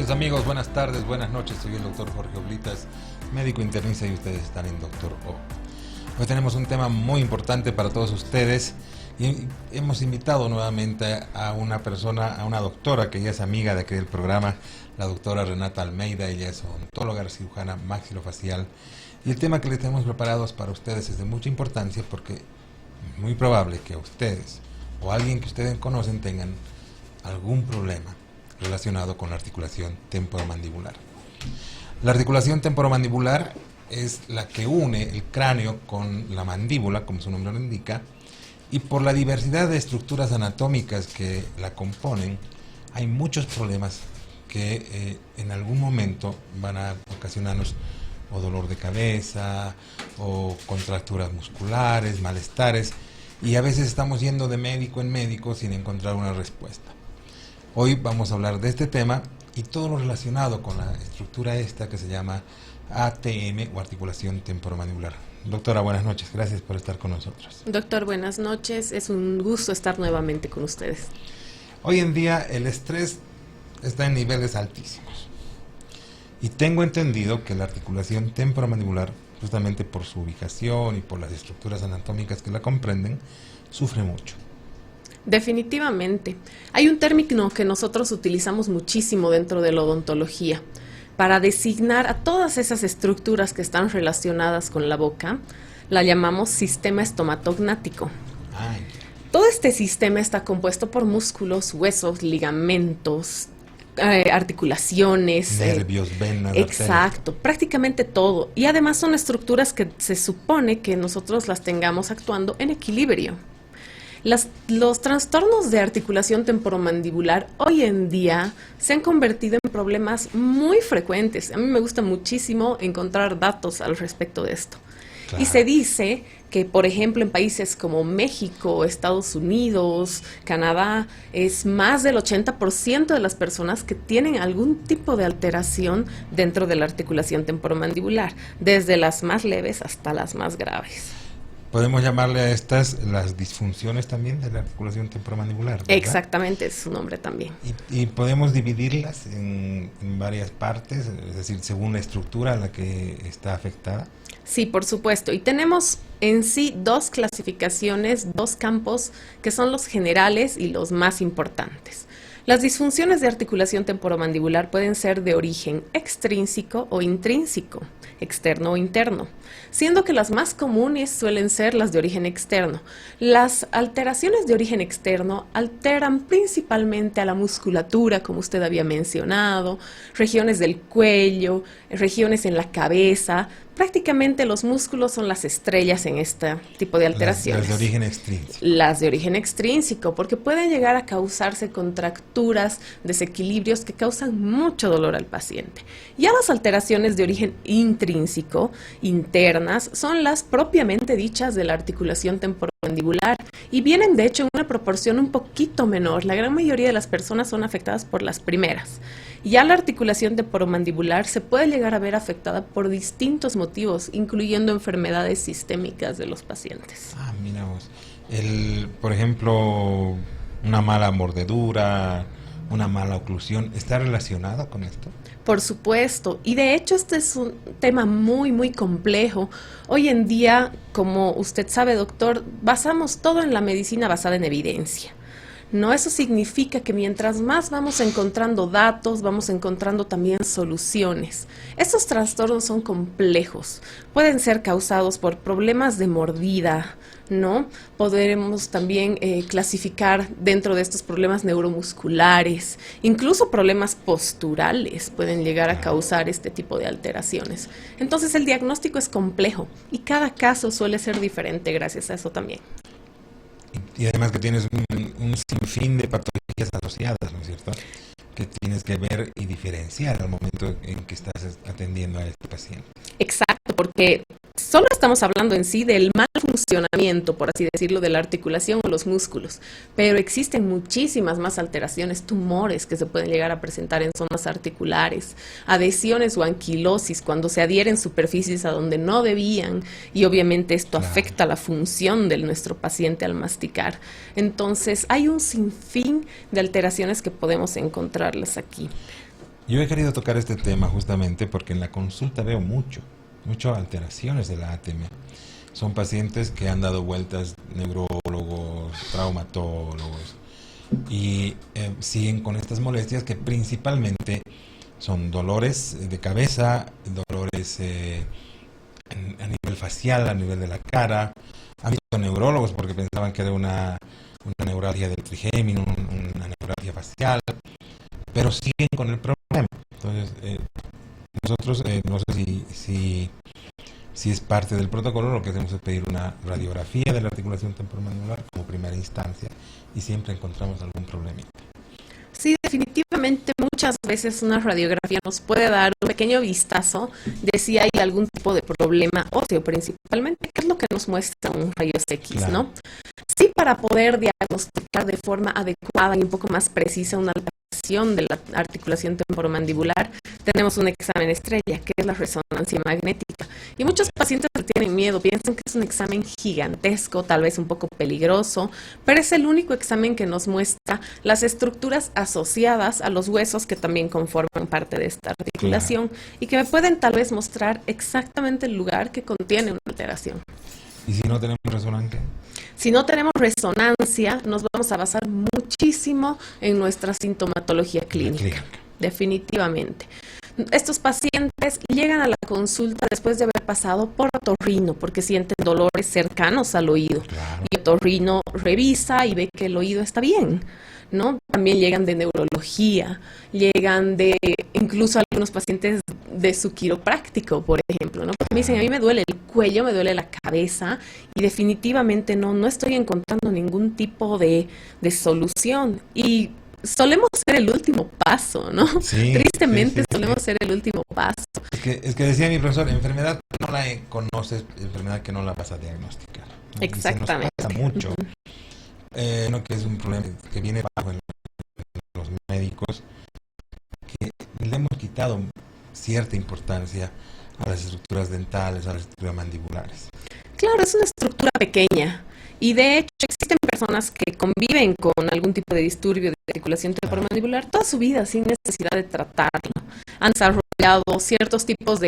noches amigos, buenas tardes, buenas noches. Soy el doctor Jorge Oblitas, médico internista y ustedes están en Doctor O. Hoy tenemos un tema muy importante para todos ustedes y hemos invitado nuevamente a una persona, a una doctora que ya es amiga de aquí del programa, la doctora Renata Almeida. Ella es odontóloga cirujana maxilofacial y el tema que les tenemos preparados para ustedes es de mucha importancia porque es muy probable que ustedes o alguien que ustedes conocen tengan algún problema relacionado con la articulación temporomandibular. La articulación temporomandibular es la que une el cráneo con la mandíbula, como su nombre lo indica, y por la diversidad de estructuras anatómicas que la componen, hay muchos problemas que en algún momento van a ocasionarnos o dolor de cabeza, o contracturas musculares, malestares, y a veces estamos yendo de médico en médico sin encontrar una respuesta. Hoy vamos a hablar de este tema y todo lo relacionado con la estructura esta que se llama ATM o articulación temporomandibular. Doctora, buenas noches, gracias por estar con nosotros. Doctor, buenas noches, es un gusto estar nuevamente con ustedes. Hoy en día el estrés está en niveles altísimos y tengo entendido que la articulación temporomandibular, justamente por su ubicación y por las estructuras anatómicas que la comprenden, sufre mucho. Definitivamente. Hay un término que nosotros utilizamos muchísimo dentro de la odontología para designar a todas esas estructuras que están relacionadas con la boca. La llamamos sistema estomatognático. Ay. Todo este sistema está compuesto por músculos, huesos, ligamentos, articulaciones, nervios, venas, exacto, prácticamente todo. Y además son estructuras que se supone que nosotros las tengamos actuando en equilibrio. Los trastornos de articulación temporomandibular hoy en día se han convertido en problemas muy frecuentes. A mí me gusta muchísimo encontrar datos al respecto de esto. Claro. Y se dice que, por ejemplo, en países como México, Estados Unidos, Canadá, es más del 80% de las personas que tienen algún tipo de alteración dentro de la articulación temporomandibular, desde las más leves hasta las más graves. Podemos llamarle a estas las disfunciones también de la articulación temporomandibular, ¿verdad? Exactamente, es su nombre también. Y podemos dividirlas en varias partes, es decir, según la estructura a la que está afectada. Sí, por supuesto. Y tenemos en sí dos clasificaciones, dos campos que son los generales y los más importantes. Las disfunciones de articulación temporomandibular pueden ser de origen extrínseco o intrínseco, externo o interno, siendo que las más comunes suelen ser las de origen externo. Las alteraciones de origen externo alteran principalmente a la musculatura, como usted había mencionado, regiones del cuello, regiones en la cabeza. Prácticamente los músculos son las estrellas en este tipo de alteraciones. Las de origen extrínseco. Las de origen extrínseco, porque pueden llegar a causarse contracturas, desequilibrios que causan mucho dolor al paciente. Ya las alteraciones de origen intrínseco, internas, son las propiamente dichas de la articulación temporomandibular y vienen de hecho en una proporción un poquito menor. La gran mayoría de las personas son afectadas por las primeras. Ya la articulación temporomandibular se puede llegar a ver afectada por distintos motivos, incluyendo enfermedades sistémicas de los pacientes. Ah, mira vos. Por ejemplo, una mala mordedura, una mala oclusión, ¿está relacionada con esto? Por supuesto, y de hecho este es un tema muy, muy complejo. Hoy en día, como usted sabe, doctor, basamos todo en la medicina basada en evidencia. No, eso significa que mientras más vamos encontrando datos, vamos encontrando también soluciones. Estos trastornos son complejos, pueden ser causados por problemas de mordida, ¿no? Podremos también clasificar dentro de estos problemas neuromusculares, incluso problemas posturales pueden llegar a causar este tipo de alteraciones. Entonces el diagnóstico es complejo y cada caso suele ser diferente gracias a eso también. Y además que tienes un sinfín de patologías asociadas, ¿no es cierto?, que tienes que ver y diferenciar al momento en que estás atendiendo a este paciente. Exacto, porque solo estamos hablando en sí del mal funcionamiento, por así decirlo, de la articulación o los músculos, pero existen muchísimas más alteraciones, tumores que se pueden llegar a presentar en zonas articulares, adhesiones o anquilosis cuando se adhieren superficies a donde no debían y obviamente esto afecta la función de nuestro paciente al masticar. Entonces hay un sinfín de alteraciones que podemos encontrarlas aquí. Yo he querido tocar este tema justamente porque en la consulta veo muchas alteraciones de la ATM. Son pacientes que han dado vueltas, neurólogos, traumatólogos, y siguen con estas molestias que principalmente son dolores de cabeza, dolores a nivel facial, a nivel de la cara. Han visto neurólogos porque pensaban que era una neuralgia del trigémino, una neuralgia facial, pero siguen con el problema. Entonces, nosotros, no sé si es parte del protocolo, lo que hacemos es pedir una radiografía de la articulación temporomandibular como primera instancia y siempre encontramos algún problemita. Sí, definitivamente muchas veces una radiografía nos puede dar un pequeño vistazo de si hay algún tipo de problema óseo principalmente, que es lo que nos muestra un rayos X, Claro. ¿no? Sí, para poder diagnosticar de forma adecuada y un poco más precisa una alteración de la articulación temporomandibular, tenemos un examen estrella, que es la resonancia magnética. Y muchos pacientes le tienen miedo, piensan que es un examen gigantesco, tal vez un poco peligroso, pero es el único examen que nos muestra las estructuras asociadas a los huesos que también conforman parte de esta articulación y que me pueden tal vez mostrar exactamente el lugar que contiene una alteración. ¿Y si no tenemos resonancia? Si no tenemos resonancia, nos vamos a basar muchísimo en nuestra sintomatología clínica, definitivamente. Estos pacientes llegan a la consulta después de haber pasado por otorrino, porque sienten dolores cercanos al oído. Claro. Y otorrino revisa y ve que el oído está bien, ¿no? También llegan de neurología, llegan de incluso algunos pacientes de su quiropráctico, por ejemplo, ¿no? Porque me dicen, a mí me duele el cuello, me duele la cabeza y definitivamente no estoy encontrando ningún tipo de solución. Y solemos ser el último paso, ¿no? Sí, Tristemente sí. solemos ser el último paso. Es que decía mi profesor, enfermedad no la conoces, enfermedad que no la vas a diagnosticar, ¿no? Exactamente. Y se nos pasa mucho, no, que es un problema que viene bajo los médicos, que le hemos quitado cierta importancia a las estructuras dentales, a las estructuras mandibulares. Claro, es una estructura pequeña. Y de hecho existen personas que conviven con algún tipo de disturbio de articulación temporomandibular toda su vida sin necesidad de tratarlo. Han desarrollado ciertos tipos de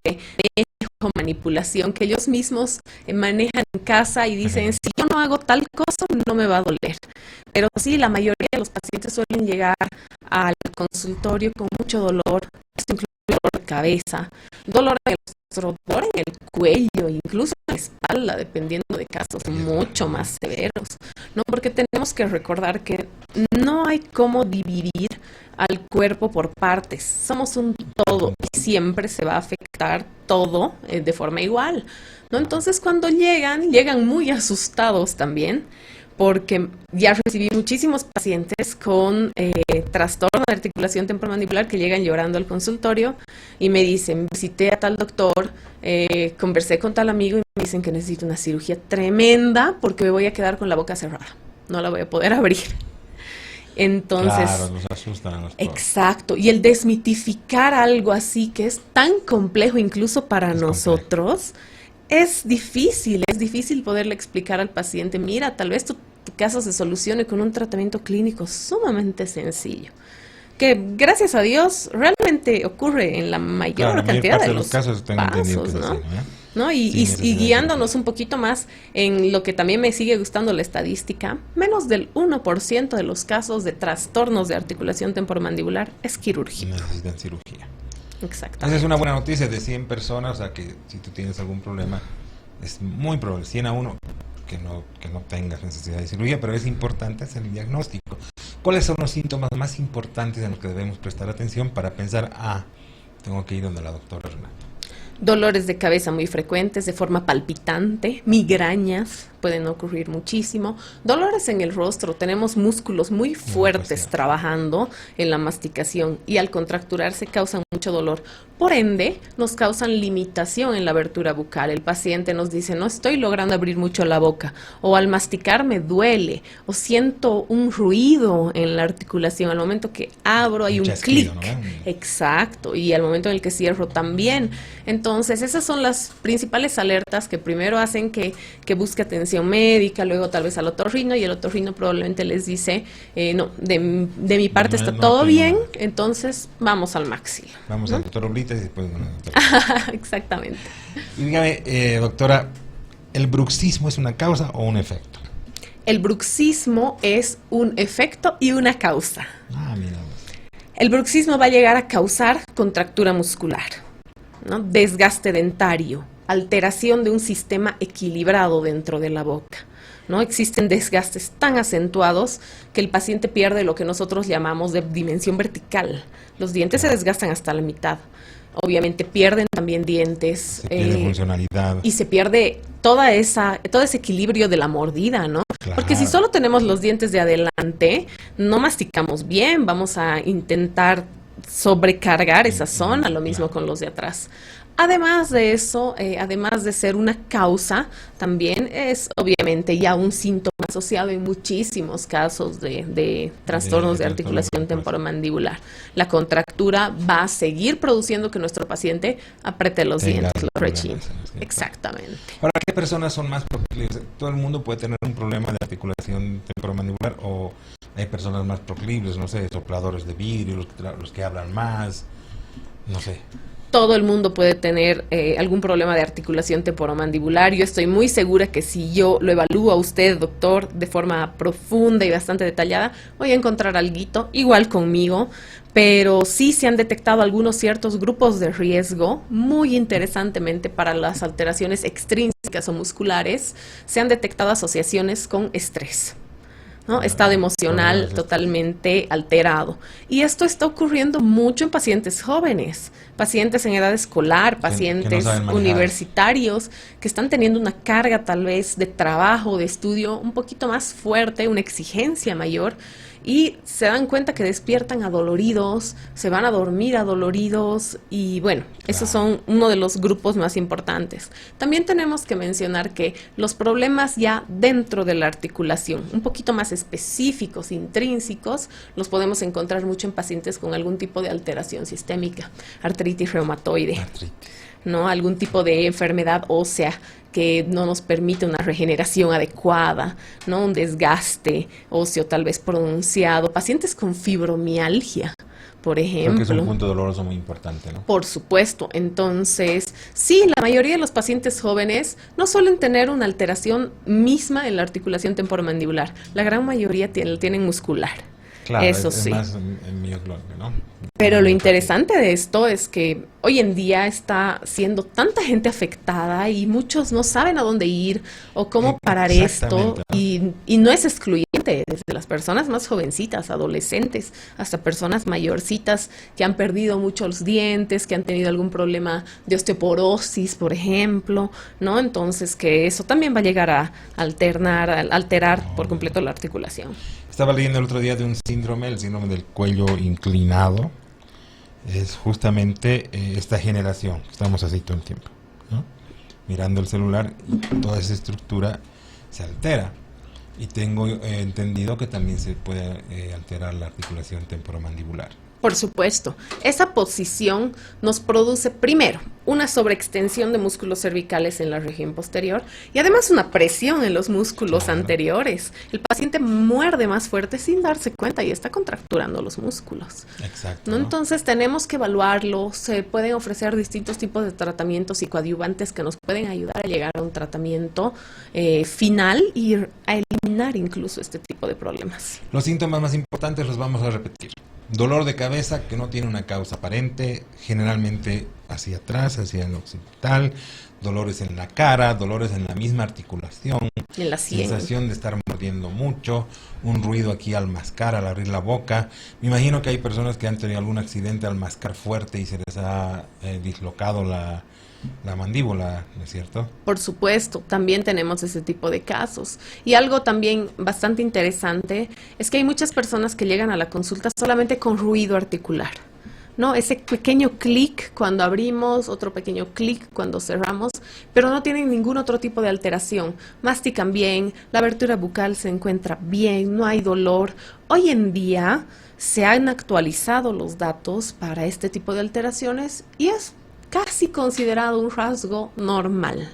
manipulación que ellos mismos manejan en casa y dicen, si yo no hago tal cosa, no me va a doler. Pero sí, la mayoría de los pacientes suelen llegar al consultorio con mucho dolor. Esto incluye dolor de cabeza, dolor en el rostro, dolor en el cuello, incluso en la espalda, dependiendo de casos mucho más severos, ¿no? Porque tenemos que recordar que no hay cómo dividir al cuerpo por partes. Somos un todo y siempre se va a afectar todo de forma igual, ¿no? Entonces, cuando llegan muy asustados también, porque ya recibí muchísimos pacientes con trastorno de articulación temporomandibular que llegan llorando al consultorio y me dicen, visité a tal doctor, conversé con tal amigo y me dicen que necesito una cirugía tremenda porque me voy a quedar con la boca cerrada, no la voy a poder abrir. Entonces, claro, nos asustan a los pobres. Exacto, y el desmitificar algo así que es tan complejo incluso para nosotros, es difícil poderle explicar al paciente, mira, tal vez tu caso se solucione con un tratamiento clínico sumamente sencillo, que gracias a Dios realmente ocurre en la mayor cantidad de los casos, tengo entendido que es ¿no? así, ¿no? Y guiándonos un poquito más en lo que también me sigue gustando la estadística, menos del 1% de los casos de trastornos de articulación temporomandibular es quirúrgico. Necesitan cirugía. Exacto. Esa es una buena noticia de 100 personas, o sea que si tú tienes algún problema, es muy probable, 100 a 1, que no tengas necesidad de cirugía, pero es importante hacer el diagnóstico. ¿Cuáles son los síntomas más importantes en los que debemos prestar atención para pensar, tengo que ir donde la doctora Renata? Dolores de cabeza muy frecuentes, de forma palpitante, migrañas pueden ocurrir muchísimo, dolores en el rostro, tenemos músculos muy fuertes trabajando en la masticación y al contracturarse causan mucho dolor. por ende nos causan limitación en la abertura bucal. El paciente nos dice, no estoy logrando abrir mucho la boca, o al masticar me duele, o siento un ruido en la articulación. Al momento que abro hay un clic. ¿No? Exacto, y al momento en el que cierro también. Entonces, esas son las principales alertas que primero hacen que busque atención médica, luego tal vez al otorrino, y el otorrino probablemente les dice, no, de mi parte está todo bien, entonces vamos al maxilo. Vamos, ¿no?, al doctor Oblitas y después... Bueno, exactamente. Y dígame, doctora, ¿el bruxismo es una causa o un efecto? El bruxismo es un efecto y una causa. Mira. El bruxismo va a llegar a causar contractura muscular, ¿no?, desgaste dentario, alteración de un sistema equilibrado dentro de la boca, ¿no? Existen desgastes tan acentuados que el paciente pierde lo que nosotros llamamos de dimensión vertical. Los dientes se desgastan hasta la mitad. Obviamente pierden también dientes. Se pierde funcionalidad. Y se pierde todo ese equilibrio de la mordida, ¿no? Claro. Porque si solo tenemos los dientes de adelante, no masticamos bien, vamos a intentar sobrecargar esa zona, lo mismo con los de atrás. Además de eso, además de ser una causa, también es obviamente ya un síntoma asociado en muchísimos casos de trastornos de articulación temporomandibular. La contractura va a seguir produciendo que nuestro paciente apriete los dientes, los rechine. Exactamente. Ahora, ¿qué personas son más proclives? ¿Todo el mundo puede tener un problema de articulación temporomandibular o hay personas más proclives, no sé, sopladores de vidrio, los que hablan más, no sé? Todo el mundo puede tener algún problema de articulación temporomandibular. Yo estoy muy segura que si yo lo evalúo a usted, doctor, de forma profunda y bastante detallada, voy a encontrar alguito, igual conmigo, pero sí se han detectado algunos ciertos grupos de riesgo, muy interesantemente para las alteraciones extrínsecas o musculares, se han detectado asociaciones con estrés, ¿no? Estado emocional totalmente alterado. Y esto está ocurriendo mucho en pacientes jóvenes, pacientes en edad escolar, pacientes que no universitarios, que están teniendo una carga tal vez de trabajo, de estudio un poquito más fuerte, una exigencia mayor, y se dan cuenta que despiertan adoloridos, se van a dormir adoloridos y bueno, esos son uno de los grupos más importantes. También tenemos que mencionar que los problemas ya dentro de la articulación, un poquito más específicos, intrínsecos, los podemos encontrar mucho en pacientes con algún tipo de alteración sistémica, artritis reumatoide, ¿no? Algún tipo de enfermedad ósea que no nos permite una regeneración adecuada, ¿no? Un desgaste óseo tal vez pronunciado, pacientes con fibromialgia, por ejemplo. Porque es un punto doloroso muy importante, ¿no? Por supuesto. Entonces, sí, la mayoría de los pacientes jóvenes no suelen tener una alteración misma en la articulación temporomandibular. La gran mayoría tienen muscular. Claro, eso sí. Es más en mioglobina, ¿no? Pero lo interesante de esto es que hoy en día está siendo tanta gente afectada y muchos no saben a dónde ir o cómo parar esto. Y no es excluyente, desde las personas más jovencitas, adolescentes, hasta personas mayorcitas que han perdido muchos dientes, que han tenido algún problema de osteoporosis, por ejemplo, ¿no? Entonces que eso también va a llegar a alterar por completo la articulación. Estaba leyendo el otro día de un síndrome, el síndrome del cuello inclinado. Es justamente esta generación, estamos así todo el tiempo, ¿no? Mirando el celular y toda esa estructura se altera. Y tengo entendido que también se puede alterar la articulación temporomandibular. Por supuesto, esa posición nos produce primero una sobreextensión de músculos cervicales en la región posterior y además una presión en los músculos anteriores. El paciente muerde más fuerte sin darse cuenta y está contracturando los músculos. Exacto. ¿No? Entonces tenemos que evaluarlo, se pueden ofrecer distintos tipos de tratamientos psicoadyuvantes que nos pueden ayudar a llegar a un tratamiento final y a eliminar incluso este tipo de problemas. Los síntomas más importantes los vamos a repetir. Dolor de cabeza que no tiene una causa aparente, generalmente hacia atrás, hacia el occipital, dolores en la cara, dolores en la misma articulación, en la sien, sensación de estar mordiendo mucho, un ruido aquí al mascar, al abrir la boca. Me imagino que hay personas que han tenido algún accidente al mascar fuerte y se les ha dislocado la mandíbula, ¿no es cierto? Por supuesto, también tenemos ese tipo de casos. Y algo también bastante interesante es que hay muchas personas que llegan a la consulta solamente con ruido articular, ¿no? Ese pequeño clic cuando abrimos, otro pequeño clic cuando cerramos, pero no tienen ningún otro tipo de alteración. Mastican bien, la abertura bucal se encuentra bien, no hay dolor. Hoy en día se han actualizado los datos para este tipo de alteraciones y es casi considerado un rasgo normal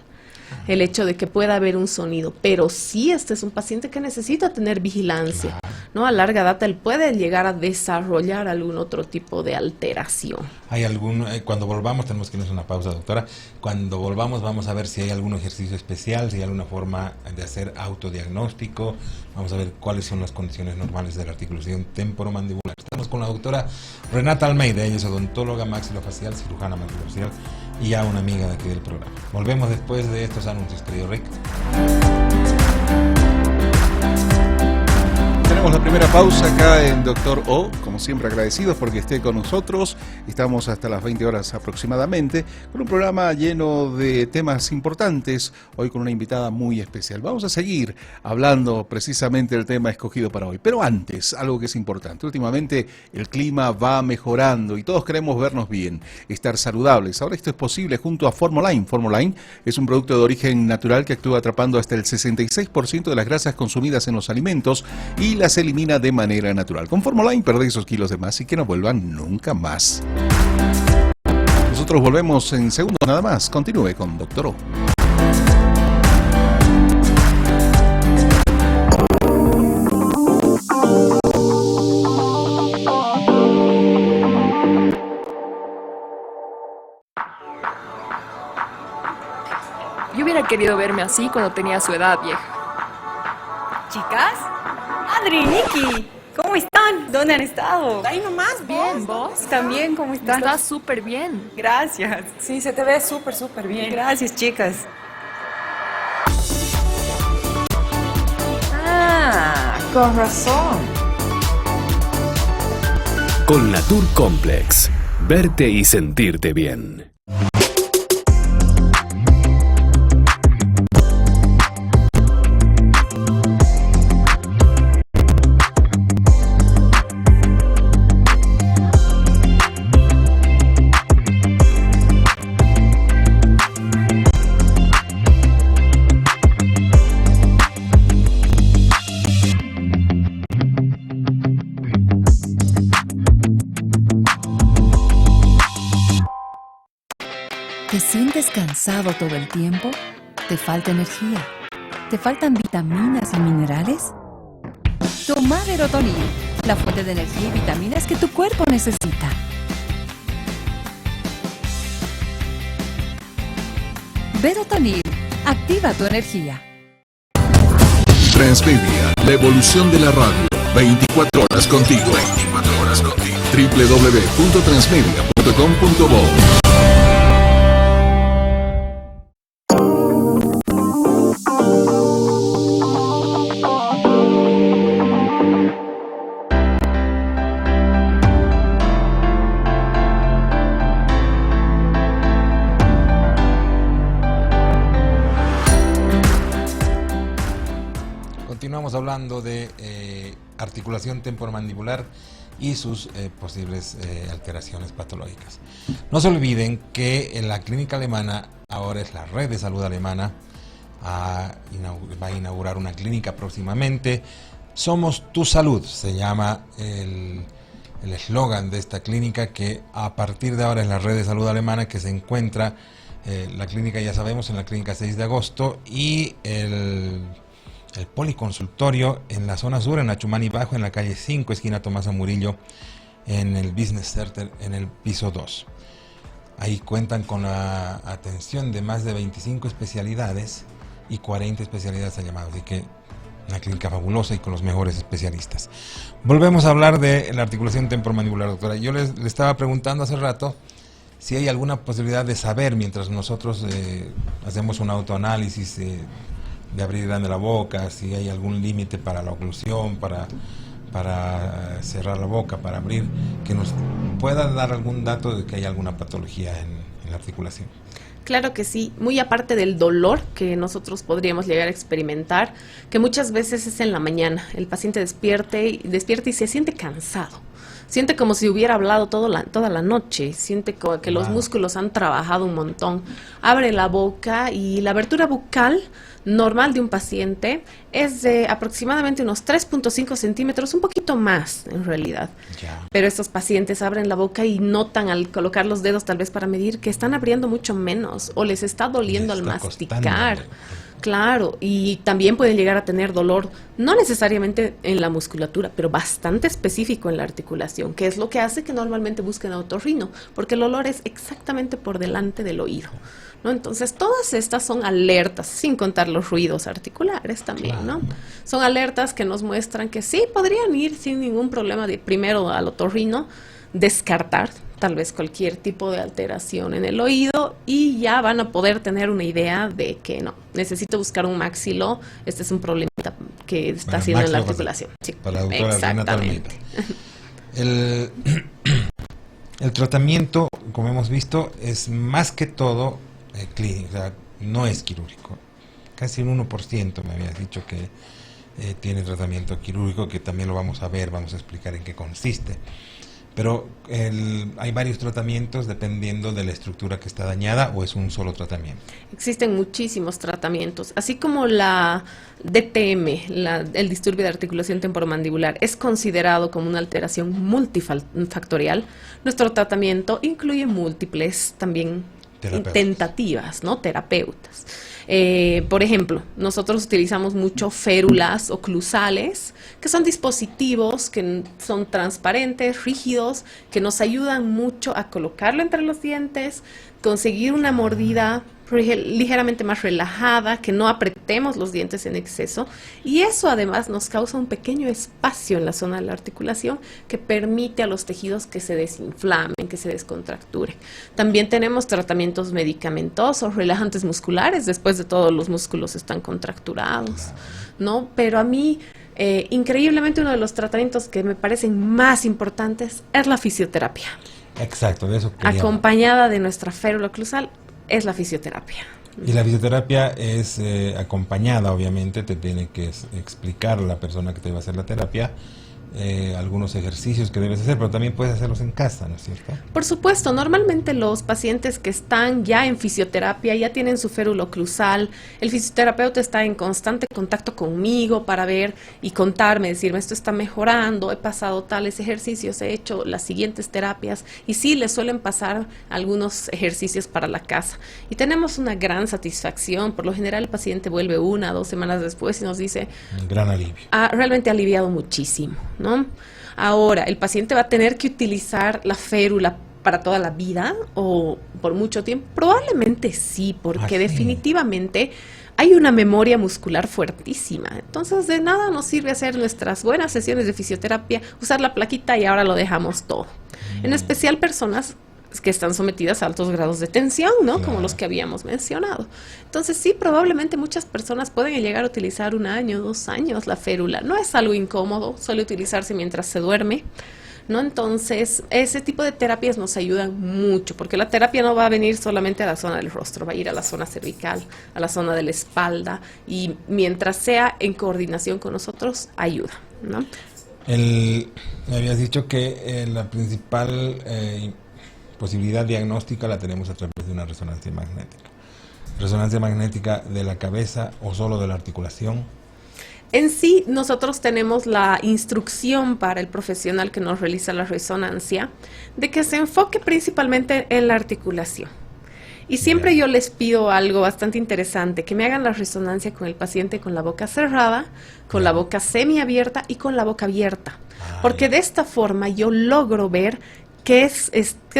el hecho de que pueda haber un sonido, pero sí este es un paciente que necesita tener vigilancia, ¿no? A larga data él puede llegar a desarrollar algún otro tipo de alteración. ¿Hay algún, cuando volvamos, tenemos que irnos a una pausa, doctora, cuando volvamos vamos a ver si hay algún ejercicio especial, si hay alguna forma de hacer autodiagnóstico, vamos a ver cuáles son las condiciones normales de la articulación temporomandibular. Estamos con la doctora Renata Almeida, ella es odontóloga maxilofacial, cirujana maxilofacial y ya una amiga de aquí del programa. Volvemos después de estos anuncios, querido Rick. Tenemos la primera pausa acá en Doctor O, como siempre agradecidos porque esté con nosotros. Estamos hasta las 20 horas aproximadamente con un programa lleno de temas importantes, hoy con una invitada muy especial. Vamos a seguir hablando precisamente del tema escogido para hoy, pero antes, algo que es importante. Últimamente el clima va mejorando y todos queremos vernos bien, estar saludables. Ahora esto es posible junto a Formoline. Formoline es un producto de origen natural que actúa atrapando hasta el 66% de las grasas consumidas en los alimentos y las elimina de manera natural. Con Formoline perdé esos kilos de más y que no vuelvan nunca más. Nosotros volvemos en segundos nada más. Continúe con Doctor O. Yo hubiera querido verme así cuando tenía su edad, vieja. ¿Chicas? Adri, Nikki, ¿cómo están? ¿Dónde han estado? Ahí nomás, Bien, ¿vos? También, ¿cómo están? Estás súper bien. Gracias. Sí, se te ve súper bien. Gracias, chicas. Ah, con razón. Con Natur Complex, verte y sentirte bien. ¿Te sientes cansado todo el tiempo? ¿Te falta energía? ¿Te faltan vitaminas y minerales? Toma Verotonil, la fuente de energía y vitaminas que tu cuerpo necesita. Verotonil, activa tu energía. Transmedia, la evolución de la radio. 24 horas contigo. 24 horas contigo. www.transmedia.com.bo. Continuamos hablando de articulación temporomandibular y sus posibles alteraciones patológicas. No se olviden que en la clínica alemana, ahora es la red de salud alemana, va a inaugurar una clínica próximamente. Somos tu salud, se llama el eslogan de esta clínica, que a partir de ahora es la red de salud alemana, que se encuentra, la clínica ya sabemos, en la clínica 6 de agosto y el policonsultorio en la zona sur, en la Chumani Bajo, en la calle 5, esquina Tomás Murillo, en el Business Center, en el piso 2. Ahí cuentan con la atención de más de 25 especialidades y 40 especialidades a llamado, así que una clínica fabulosa y con los mejores especialistas. Volvemos a hablar de la articulación temporomandibular, doctora. Yo le estaba preguntando hace rato si hay alguna posibilidad de saber, mientras nosotros hacemos un autoanálisis de abrir grande la boca, si hay algún límite para la oclusión, para cerrar la boca, para abrir, que nos pueda dar algún dato de que hay alguna patología en la articulación. Claro que sí, muy aparte del dolor que nosotros podríamos llegar a experimentar, que muchas veces es en la mañana, el paciente despierta y se siente cansado, Siente como si hubiera hablado toda la noche, siente como que los Wow. músculos han trabajado un montón. Abre la boca y la abertura bucal normal de un paciente es de aproximadamente unos 3.5 centímetros, un poquito más en realidad. Ya. Pero estos pacientes abren la boca y notan al colocar los dedos tal vez para medir que están abriendo mucho menos o les está doliendo Les al está masticar. costando. Claro, y también pueden llegar a tener dolor, no necesariamente en la musculatura, pero bastante específico en la articulación, que es lo que hace que normalmente busquen a otorrino, porque el olor es exactamente por delante del oído, ¿no? Entonces, todas estas son alertas, sin contar los ruidos articulares también, ¿no? Son alertas que nos muestran que sí, podrían ir sin ningún problema de primero al otorrino, descartar tal vez cualquier tipo de alteración en el oído y ya van a poder tener una idea de que no, necesito buscar un maxilo, este es un problemita que está Bueno, haciendo en la maxilo articulación. Sí, para la doctora Renata exactamente. Almeida. El tratamiento, como hemos visto, es más que todo clínico, o sea, no es quirúrgico. Casi un 1% me habías dicho que tiene tratamiento quirúrgico, que también lo vamos a ver, vamos a explicar en qué consiste. Pero hay varios tratamientos dependiendo de la estructura que está dañada, o es un solo tratamiento. Existen muchísimos tratamientos, así como la DTM, el disturbio de articulación temporomandibular, es considerado como una alteración multifactorial. Nuestro tratamiento incluye múltiples también tentativas, ¿no? Terapeutas. Por ejemplo, nosotros utilizamos mucho férulas oclusales, que son dispositivos que son transparentes, rígidos, que nos ayudan mucho a colocarlo entre los dientes, conseguir una mordida ligeramente más relajada, que no apretemos los dientes en exceso, y eso además nos causa un pequeño espacio en la zona de la articulación que permite a los tejidos que se desinflamen, que se descontracturen. También tenemos tratamientos medicamentosos, relajantes musculares, después de todo los músculos están contracturados, ¿no? Pero a mí, increíblemente, uno de los tratamientos que me parecen más importantes es la fisioterapia. Exacto, de eso quería. Acompañada de nuestra férula oclusal es la fisioterapia. Y la fisioterapia es acompañada, obviamente, te tiene que explicar la persona que te va a hacer la terapia algunos ejercicios que debes hacer, pero también puedes hacerlos en casa, ¿no es cierto? Por supuesto, normalmente los pacientes que están ya en fisioterapia ya tienen su férula oclusal, el fisioterapeuta está en constante contacto conmigo para ver y contarme, decirme esto está mejorando, he pasado tales ejercicios, he hecho las siguientes terapias y sí, les suelen pasar algunos ejercicios para la casa y tenemos una gran satisfacción. Por lo general el paciente vuelve 1 o 2 semanas después y nos dice Un gran alivio. realmente ha aliviado muchísimo, ¿no? Ahora, ¿el paciente va a tener que utilizar la férula para toda la vida o por mucho tiempo? Probablemente sí, porque definitivamente hay una memoria muscular fuertísima. Entonces, de nada nos sirve hacer nuestras buenas sesiones de fisioterapia, usar la plaquita y ahora lo dejamos todo. En especial personas que están sometidas a altos grados de tensión, ¿no? Como los que habíamos mencionado. Entonces, sí, probablemente muchas personas pueden llegar a utilizar 1 año, 2 años la férula. No es algo incómodo, suele utilizarse mientras se duerme, ¿no? Entonces, ese tipo de terapias nos ayudan mucho, porque la terapia no va a venir solamente a la zona del rostro, va a ir a la zona cervical, a la zona de la espalda, y mientras sea en coordinación con nosotros, ayuda, ¿no? Me habías dicho que la principal posibilidad diagnóstica la tenemos a través de una resonancia magnética. ¿Resonancia magnética de la cabeza o solo de la articulación? En sí, nosotros tenemos la instrucción para el profesional que nos realiza la resonancia de que se enfoque principalmente en la articulación. Y siempre yo les pido algo bastante interesante, que me hagan la resonancia con el paciente con la boca cerrada, con la boca semiabierta y con la boca abierta. Porque de esta forma yo logro ver qué es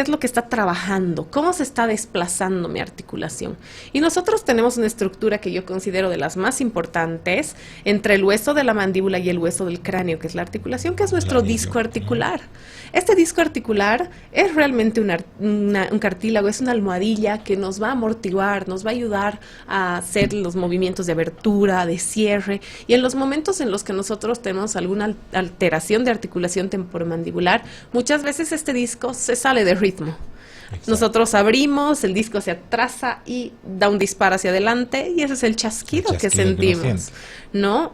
lo que está trabajando, cómo se está desplazando mi articulación. Y nosotros tenemos una estructura que yo considero de las más importantes entre el hueso de la mandíbula y el hueso del cráneo, que es la articulación, que es nuestro disco articular. Este disco articular es realmente un cartílago, es una almohadilla que nos va a amortiguar, nos va a ayudar a hacer los movimientos de abertura, de cierre, y en los momentos en los que nosotros tenemos alguna alteración de articulación temporomandibular, muchas veces este disco se sale de ritmo. Exacto. Nosotros abrimos, el disco se atrasa y da un disparo hacia adelante y ese es el chasquido, que chasquido que uno sentimos, siente. ¿no?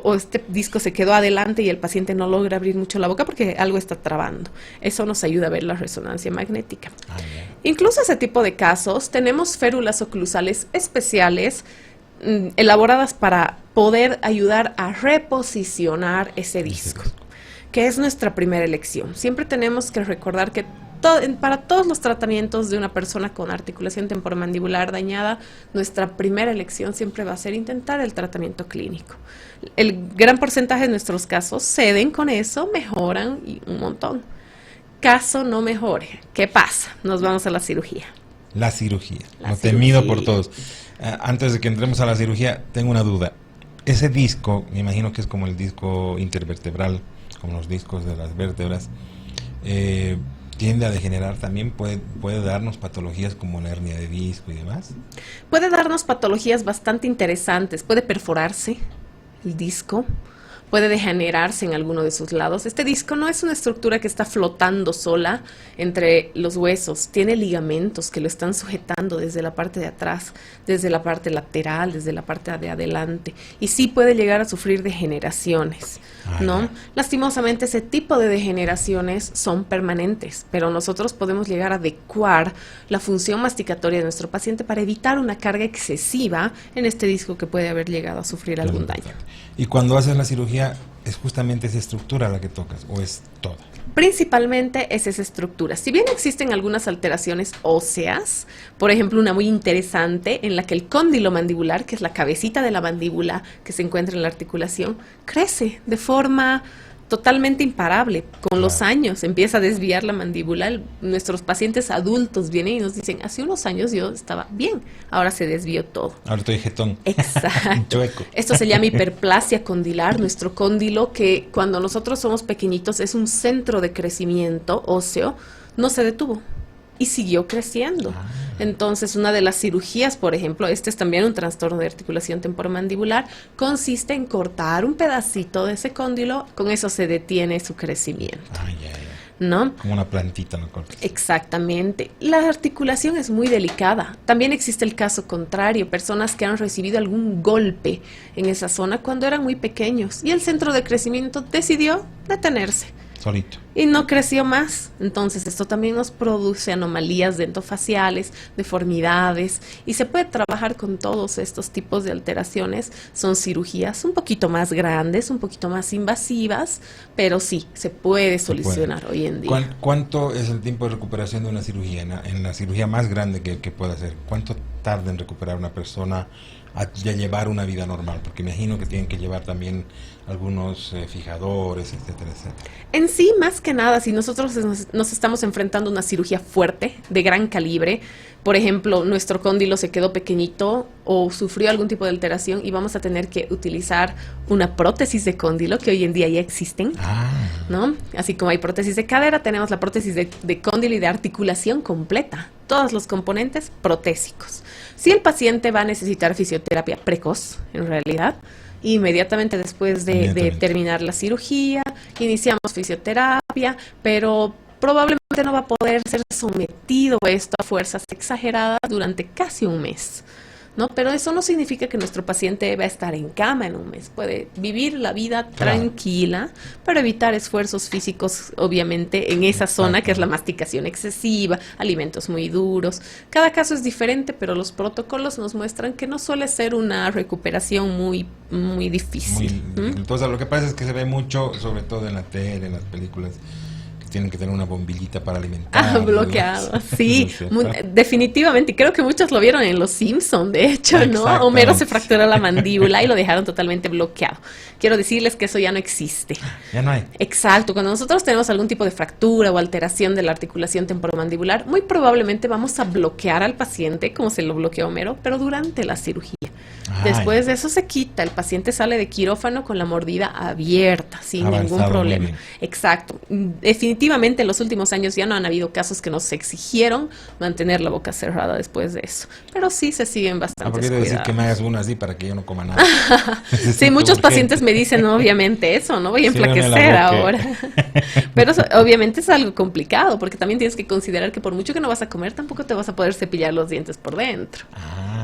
O este disco se quedó adelante y el paciente no logra abrir mucho la boca porque algo está trabando. Eso nos ayuda a ver la resonancia magnética. Ah, ya. Incluso ese tipo de casos, tenemos férulas oclusales especiales elaboradas para poder ayudar a reposicionar ese disco, que es nuestra primera elección. Siempre tenemos que recordar que para todos los tratamientos de una persona con articulación temporomandibular dañada, nuestra primera elección siempre va a ser intentar el tratamiento clínico. El gran porcentaje de nuestros casos ceden con eso, mejoran y un montón. Caso no mejore, ¿qué pasa? Nos vamos a la cirugía. La cirugía, La lo temido cirugía. por todos. Antes de que entremos a la cirugía, tengo una duda. Ese disco, me imagino que es como el disco intervertebral, como los discos de las vértebras, tiende a degenerar también, puede darnos patologías como la hernia de disco y demás. Puede darnos patologías bastante interesantes, puede perforarse el disco, puede degenerarse en alguno de sus lados. Este disco no es una estructura que está flotando sola entre los huesos, tiene ligamentos que lo están sujetando desde la parte de atrás, desde la parte lateral, desde la parte de adelante, y sí puede llegar a sufrir degeneraciones, ¿no? Lastimosamente ese tipo de degeneraciones son permanentes, pero nosotros podemos llegar a adecuar la función masticatoria de nuestro paciente para evitar una carga excesiva en este disco que puede haber llegado a sufrir algún daño. Y cuando haces la cirugía, ¿es justamente esa estructura la que tocas o es toda? Principalmente es esa estructura. Si bien existen algunas alteraciones óseas, por ejemplo, una muy interesante en la que el cóndilo mandibular, que es la cabecita de la mandíbula que se encuentra en la articulación, crece de forma totalmente imparable. Con los años empieza a desviar la mandíbula. Nuestros pacientes adultos vienen y nos dicen, hace unos años yo estaba bien, ahora se desvió todo. Ahora estoy jetón. Exacto. Chueco. Esto se llama hiperplasia condilar, nuestro cóndilo, que cuando nosotros somos pequeñitos es un centro de crecimiento óseo, no se detuvo y siguió creciendo. Entonces, una de las cirugías, por ejemplo, este es también un trastorno de articulación temporomandibular, consiste en cortar un pedacito de ese cóndilo, con eso se detiene su crecimiento, ¿no? Como una plantita, ¿no? Exactamente. La articulación es muy delicada. También existe el caso contrario, personas que han recibido algún golpe en esa zona cuando eran muy pequeños y el centro de crecimiento decidió detenerse. Solito. Y no creció más. Entonces esto también nos produce anomalías dentofaciales, deformidades, y se puede trabajar con todos estos tipos de alteraciones. Son cirugías un poquito más grandes, un poquito más invasivas, pero sí, se puede solucionar hoy en día. ¿Cuánto es el tiempo de recuperación de una cirugía? En la cirugía más grande que pueda hacer, ¿cuánto tarda en recuperar una persona a llevar una vida normal? Porque imagino que tienen que llevar también algunos fijadores, etcétera, etcétera. En sí, más que nada, si nosotros nos estamos enfrentando a una cirugía fuerte, de gran calibre, por ejemplo, nuestro cóndilo se quedó pequeñito o sufrió algún tipo de alteración y vamos a tener que utilizar una prótesis de cóndilo, que hoy en día ya existen, ¿no? Así como hay prótesis de cadera, tenemos la prótesis de cóndilo y de articulación completa, todos los componentes protésicos. Si el paciente va a necesitar fisioterapia precoz, en realidad, inmediatamente después de terminar la cirugía, iniciamos fisioterapia, pero probablemente no va a poder ser sometido a esto a fuerzas exageradas durante casi un mes, ¿no? Pero eso no significa que nuestro paciente va a estar en cama en un mes. Puede vivir la vida tranquila, pero evitar esfuerzos físicos, obviamente, en esa zona que es la masticación excesiva, alimentos muy duros. Cada caso es diferente, pero los protocolos nos muestran que no suele ser una recuperación muy difícil. Entonces, lo que pasa es que se ve mucho, sobre todo en la tele, en las películas, tienen que tener una bombillita para alimentar. Bloqueado, sí, definitivamente. Creo que muchos lo vieron en Los Simpson, de hecho, ¿no? Homero se fracturó la mandíbula y lo dejaron totalmente bloqueado. Quiero decirles que eso ya no existe. Ya no hay. Exacto. Cuando nosotros tenemos algún tipo de fractura o alteración de la articulación temporomandibular, muy probablemente vamos a bloquear al paciente, como se lo bloqueó Homero, pero durante la cirugía. Después de eso se quita, el paciente sale de quirófano con la mordida abierta, sin Avanzado ningún problema. muy bien. Exacto. Definitivamente en los últimos años ya no han habido casos que nos exigieron mantener la boca cerrada después de eso. Pero sí se siguen bastantes porque quiero decir cuidados. que me hagas una así para que yo no coma nada. Sí, muchos Urgente. pacientes me dicen, obviamente, eso, no voy a Ciérrame la enflaquecer boca. ahora. Pero eso, obviamente es algo complicado, porque también tienes que considerar que por mucho que no vas a comer, tampoco te vas a poder cepillar los dientes por dentro.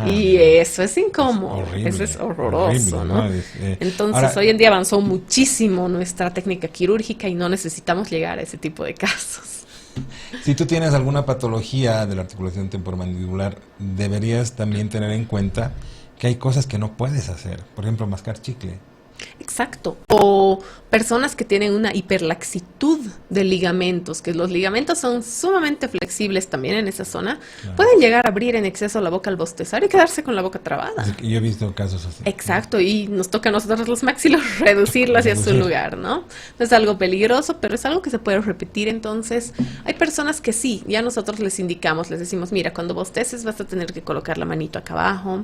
Y eso es incómodo, horrible, eso es horroroso, horrible, ¿no? ¿no? Entonces, ahora- hoy en día avanzó muchísimo nuestra técnica quirúrgica y no necesitamos llegar a ese tipo de casos. Si tú tienes alguna patología de la articulación temporomandibular, deberías también tener en cuenta que hay cosas que no puedes hacer. Por ejemplo, mascar chicle. Exacto. O personas que tienen una hiperlaxitud de ligamentos, que los ligamentos son sumamente flexibles también en esa zona, pueden llegar a abrir en exceso la boca al bostezar y quedarse con la boca trabada. Así que yo he visto casos así. Exacto, y nos toca a nosotros los maxilos reducirlo hacia su lugar, ¿no? No es algo peligroso, pero es algo que se puede repetir. Entonces, hay personas que sí, ya nosotros les indicamos, les decimos, mira, cuando bosteces vas a tener que colocar la manito acá abajo,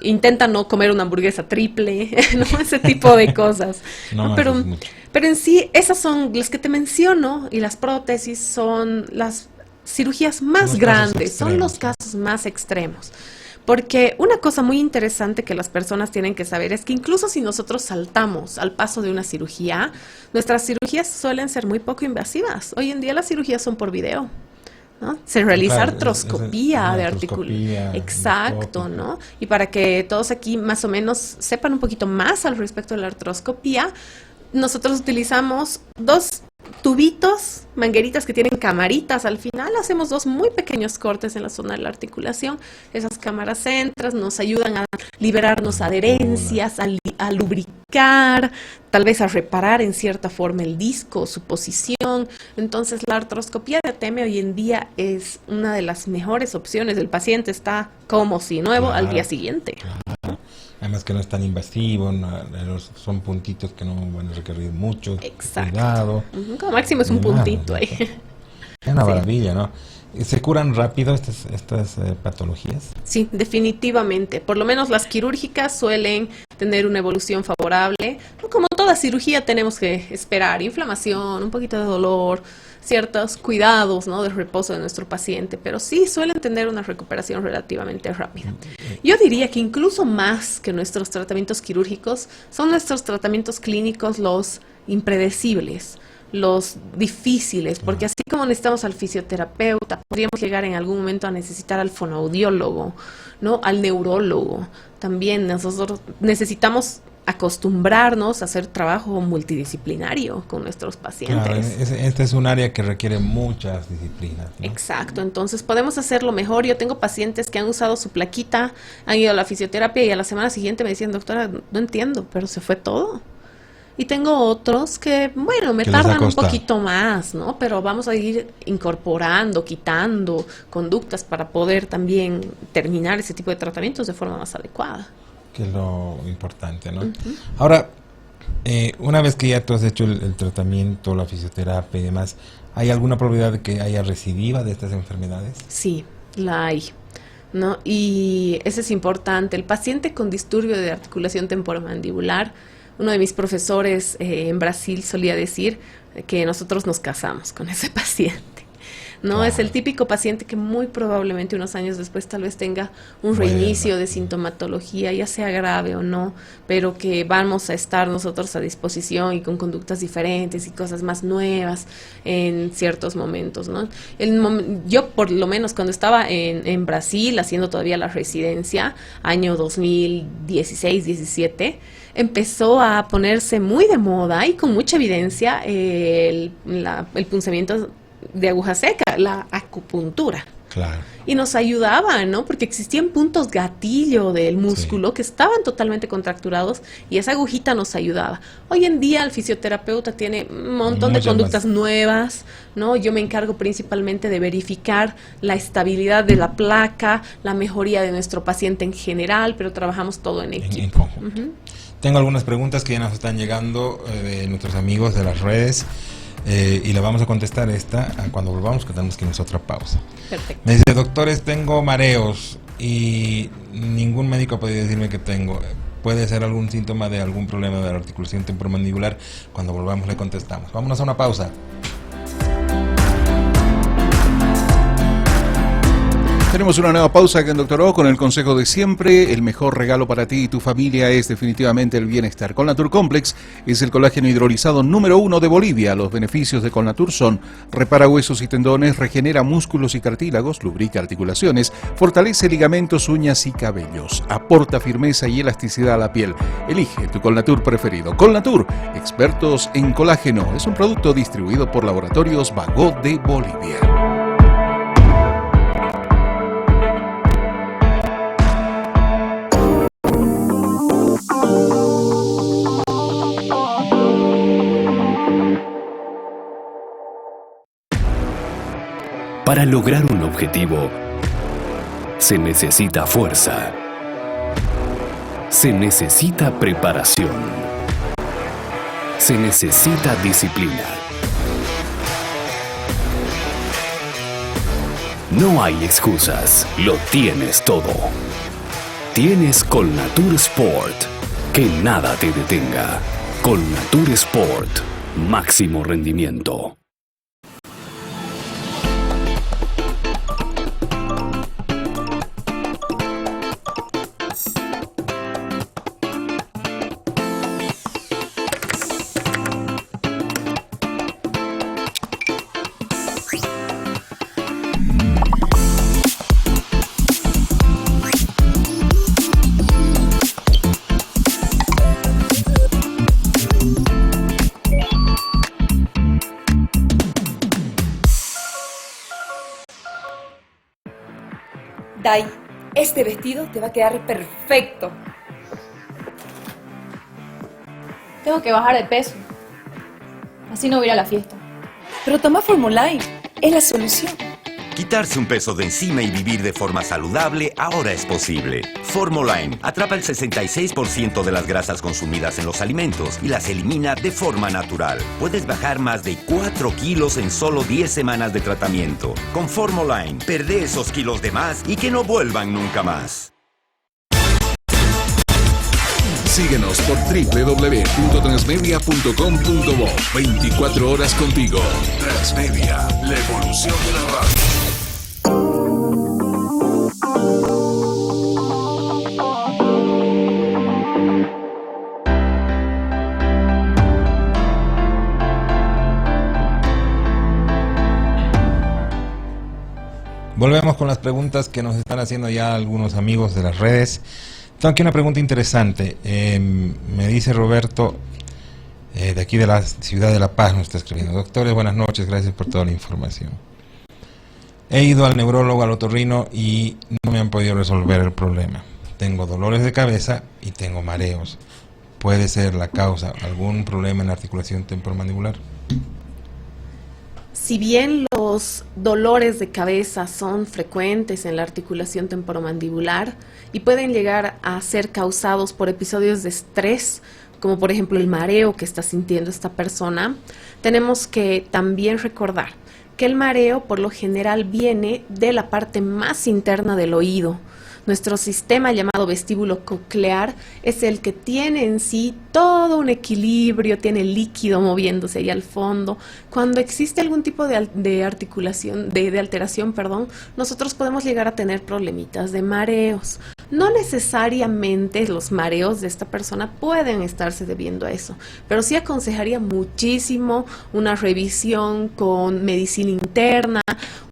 intenta no comer una hamburguesa triple, ¿no? Ese tipo de cosas. No ¿no? más es mucho. Pero en sí, esas son las que te menciono, y las prótesis son las cirugías más Los grandes, casos son los extremos. casos más extremos. Porque una cosa muy interesante que las personas tienen que saber es que incluso si nosotros saltamos al paso de una cirugía, nuestras cirugías suelen ser muy poco invasivas. Hoy en día las cirugías son por video, ¿no? Se realiza Claro, artroscopía es de artroscopía, articulación. Exacto, endoscopio. ¿no? Y para que todos aquí más o menos sepan un poquito más al respecto de la artroscopía, nosotros utilizamos dos tubitos, mangueritas que tienen camaritas al final, hacemos dos muy pequeños cortes en la zona de la articulación. Esas cámaras centras nos ayudan a liberarnos adherencias, a lubricar, tal vez a reparar en cierta forma el disco, su posición. Entonces la artroscopía de ATM hoy en día es una de las mejores opciones. El paciente está como si nuevo al día siguiente. Además que no es tan invasivo, son puntitos que no van a requerir mucho Exacto. cuidado. Ujú, como máximo es un puntito ahí. Es una Sí. maravilla, ¿no? ¿Se curan rápido estas patologías? Sí, definitivamente. Por lo menos las quirúrgicas suelen tener una evolución favorable. Como toda cirugía tenemos que esperar inflamación, un poquito de dolor, ciertos cuidados, ¿no?, de reposo de nuestro paciente, pero sí suelen tener una recuperación relativamente rápida. Yo diría que incluso más que nuestros tratamientos quirúrgicos, son nuestros tratamientos clínicos los impredecibles, los difíciles, porque así como necesitamos al fisioterapeuta, podríamos llegar en algún momento a necesitar al fonoaudiólogo, ¿no?, al neurólogo. También nosotros necesitamos acostumbrarnos a hacer trabajo multidisciplinario con nuestros pacientes. Claro, este es un área que requiere muchas disciplinas, ¿no? Exacto, entonces podemos hacerlo mejor. Yo tengo pacientes que han usado su plaquita, han ido a la fisioterapia y a la semana siguiente me decían, doctora, no entiendo, pero se fue todo. Y tengo otros que, bueno, me Que les ha tardan un costado. poquito más, ¿no? Pero vamos a ir incorporando, quitando conductas para poder también terminar ese tipo de tratamientos de forma más adecuada. Que es lo importante, ¿no? Ahora, una vez que ya tú has hecho el tratamiento, la fisioterapia y demás, ¿hay alguna probabilidad de que haya recidiva de estas enfermedades? Sí, la hay, ¿no? Y eso es importante. El paciente con disturbio de articulación temporomandibular, uno de mis profesores en Brasil solía decir que nosotros nos casamos con ese paciente. No, Claro. es el típico paciente que muy probablemente unos años después tal vez tenga un Vuelva. reinicio de sintomatología, ya sea grave o no, pero que vamos a estar nosotros a disposición y con conductas diferentes y cosas más nuevas en ciertos momentos, ¿no? Yo por lo menos cuando estaba en Brasil haciendo todavía la residencia, año 2016-17, empezó a ponerse muy de moda y con mucha evidencia el punzamiento de aguja seca, la acupuntura. Claro. Y nos ayudaba, ¿no? Porque existían puntos gatillo del músculo que estaban totalmente contracturados y esa agujita nos ayudaba. Hoy en día el fisioterapeuta tiene un montón de Muchas conductas más. nuevas, ¿no? Yo me encargo principalmente de verificar la estabilidad de la placa, la mejoría de nuestro paciente en general, pero trabajamos todo en equipo. En conjunto. Tengo algunas preguntas que ya nos están llegando de nuestros amigos de las redes. Y le vamos a contestar cuando volvamos, que tenemos que irnos a otra pausa. Perfecto. Me dice, doctores, tengo mareos y ningún médico ha podido decirme que tengo. Puede ser algún síntoma de algún problema de la articulación temporomandibular. Cuando volvamos le contestamos. Vámonos a una pausa. Tenemos una nueva pausa aquí en Doctor O con el consejo de siempre. El mejor regalo para ti y tu familia es definitivamente el bienestar. Colnatur Complex es el colágeno hidrolizado número 1 de Bolivia. Los beneficios de Colnatur son: repara huesos y tendones, regenera músculos y cartílagos, lubrica articulaciones, fortalece ligamentos, uñas y cabellos, aporta firmeza y elasticidad a la piel. Elige tu Colnatur preferido. Colnatur, expertos en colágeno. Es un producto distribuido por Laboratorios Bagó de Bolivia. Para lograr un objetivo, se necesita fuerza. Se necesita preparación. Se necesita disciplina. No hay excusas, lo tienes todo. Tienes Colnatur Sport. Que nada te detenga. Colnatur Sport. Máximo rendimiento. Dai, este vestido te va a quedar perfecto. Tengo que bajar de peso. Así no voy a ir a la fiesta. Pero toma Formuline, es la solución. Quitarse un peso de encima y vivir de forma saludable ahora es posible. Formuline atrapa el 66% de las grasas consumidas en los alimentos y las elimina de forma natural. Puedes bajar más de 4 kilos en solo 10 semanas de tratamiento. Con Formuline, perdé esos kilos de más y que no vuelvan nunca más. Síguenos por www.transmedia.com.bo. 24 horas contigo. Transmedia, la evolución de la radio. Volvemos con las preguntas que nos están haciendo ya algunos amigos de las redes. Tengo aquí una pregunta interesante. Me dice Roberto, de aquí de la ciudad de La Paz, nos está escribiendo: doctores, buenas noches, gracias por toda la información. He ido al neurólogo, al otorrino, y no me han podido resolver el problema. Tengo dolores de cabeza y tengo mareos. ¿Puede ser la causa algún problema en la articulación temporomandibular? Si bien los dolores de cabeza son frecuentes en la articulación temporomandibular y pueden llegar a ser causados por episodios de estrés, como por ejemplo el mareo que está sintiendo esta persona, tenemos que también recordar que el mareo por lo general viene de la parte más interna del oído. Nuestro sistema llamado vestíbulo coclear es el que tiene en sí todo un equilibrio, tiene líquido moviéndose ahí al fondo. Cuando existe algún tipo de articulación, de alteración, nosotros podemos llegar a tener problemitas de mareos. No necesariamente los mareos de esta persona pueden estarse debiendo a eso, pero sí aconsejaría muchísimo una revisión con medicina interna,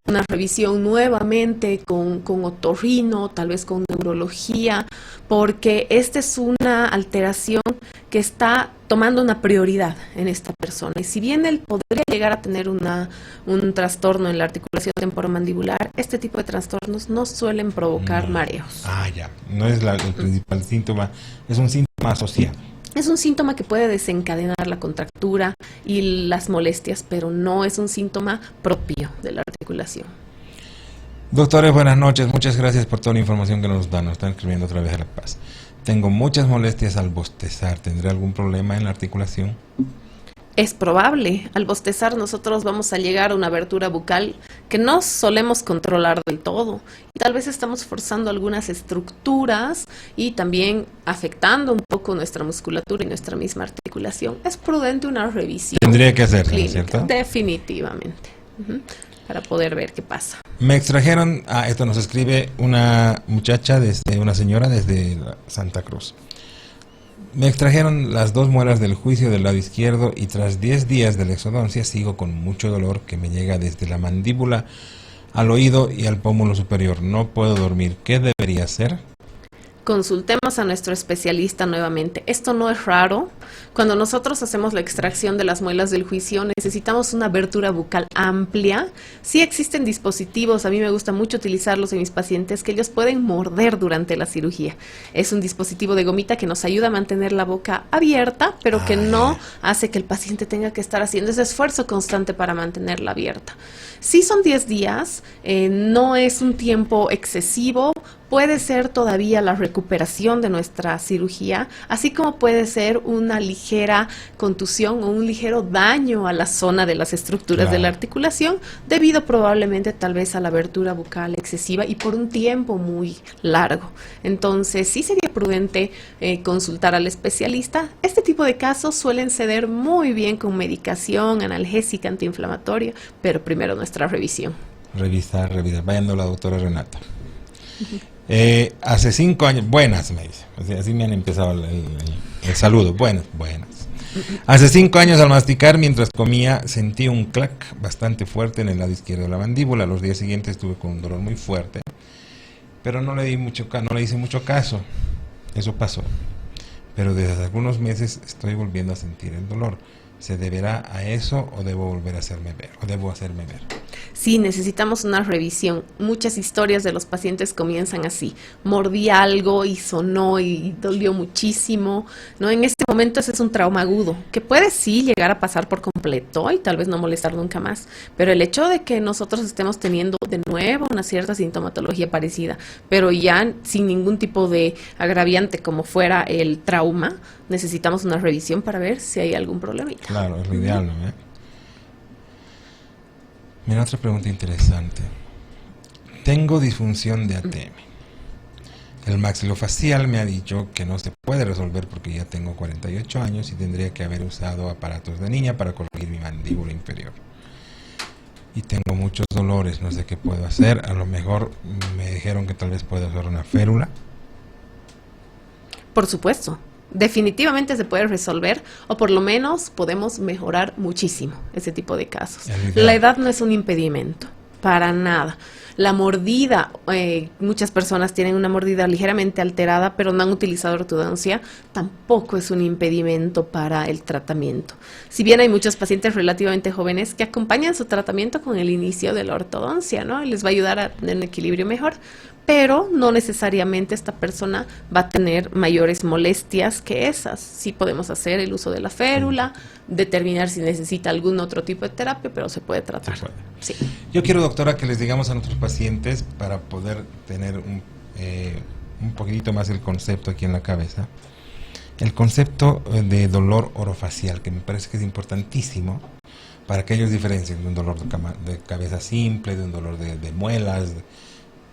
una revisión nuevamente con otorrino, tal vez con neurología, porque esta es una alteración que está tomando una prioridad en esta persona. Y si bien él podría llegar a tener un trastorno en la articulación temporomandibular, este tipo de trastornos no suelen provocar mareos. Ah, ya. No es el principal síntoma, es un síntoma asociado. Es un síntoma que puede desencadenar la contractura y las molestias, pero no es un síntoma propio de la articulación. Doctores, buenas noches. Muchas gracias por toda la información que nos dan. Nos están escribiendo otra vez a La Paz. Tengo muchas molestias al bostezar. ¿Tendré algún problema en la articulación? Es probable. Al bostezar nosotros vamos a llegar a una abertura bucal que no solemos controlar del todo. Y tal vez estamos forzando algunas estructuras y también afectando un poco nuestra musculatura y nuestra misma articulación. Es prudente una revisión. Tendría que hacerse, clínica, ¿cierto? Definitivamente. Para poder ver qué pasa. Me extrajeron, esto nos escribe una muchacha, una señora desde Santa Cruz. Me extrajeron las 2 muelas del juicio del lado izquierdo y tras 10 días de la exodoncia sigo con mucho dolor que me llega desde la mandíbula al oído y al pómulo superior. No puedo dormir. ¿Qué debería hacer? Consultemos a nuestro especialista nuevamente. Esto no es raro. Cuando nosotros hacemos la extracción de las muelas del juicio, necesitamos una abertura bucal amplia. Sí existen dispositivos, a mí me gusta mucho utilizarlos en mis pacientes, que ellos pueden morder durante la cirugía. Es un dispositivo de gomita que nos ayuda a mantener la boca abierta, pero que no hace que el paciente tenga que estar haciendo ese esfuerzo constante para mantenerla abierta. Sí son 10 días, no es un tiempo excesivo. Puede ser todavía la recuperación de nuestra cirugía, así como puede ser una ligera contusión o un ligero daño a la zona de las estructuras de la articulación, debido probablemente tal vez a la abertura bucal excesiva y por un tiempo muy largo. Entonces sí sería prudente consultar al especialista. Este tipo de casos suelen ceder muy bien con medicación analgésica, antiinflamatoria, pero primero nuestra revisión. Revisar. Vayan a la doctora Renata. Hace 5 años, buenas me dice, así me han empezado el saludo, buenas. Hace 5 años al masticar mientras comía sentí un clac bastante fuerte en el lado izquierdo de la mandíbula. Los días siguientes estuve con un dolor muy fuerte, pero no le hice mucho caso. Eso pasó, pero desde hace algunos meses estoy volviendo a sentir el dolor. ¿Se deberá a eso o debo volver a hacerme ver? Sí, necesitamos una revisión. Muchas historias de los pacientes comienzan así. Mordí algo y sonó y dolió muchísimo, ¿no? En este momento ese es un trauma agudo, que puede sí llegar a pasar por completo y tal vez no molestar nunca más. Pero el hecho de que nosotros estemos teniendo de nuevo una cierta sintomatología parecida, pero ya sin ningún tipo de agraviante como fuera el trauma, necesitamos una revisión para ver si hay algún problemita. Claro, es lo ideal, ¿no? Mira, otra pregunta interesante. Tengo disfunción de ATM. El maxilofacial me ha dicho que no se puede resolver porque ya tengo 48 años y tendría que haber usado aparatos de niña para corregir mi mandíbula inferior. Y tengo muchos dolores, no sé qué puedo hacer. A lo mejor me dijeron que tal vez pueda usar una férula. Por supuesto. Definitivamente se puede resolver, o por lo menos podemos mejorar muchísimo ese tipo de casos. La edad no es un impedimento, para nada. La mordida, muchas personas tienen una mordida ligeramente alterada, pero no han utilizado ortodoncia, tampoco es un impedimento para el tratamiento. Si bien hay muchos pacientes relativamente jóvenes que acompañan su tratamiento con el inicio de la ortodoncia, ¿no? Les va a ayudar a tener un equilibrio mejor, pero no necesariamente esta persona va a tener mayores molestias que esas. Sí podemos hacer el uso de la férula, determinar si necesita algún otro tipo de terapia, pero se puede tratar. Sí. Yo quiero, doctora, que les digamos a nuestros pacientes, para poder tener un poquitito más el concepto aquí en la cabeza, el concepto de dolor orofacial, que me parece que es importantísimo para que ellos diferencien de un dolor de cabeza simple, de un dolor de muelas,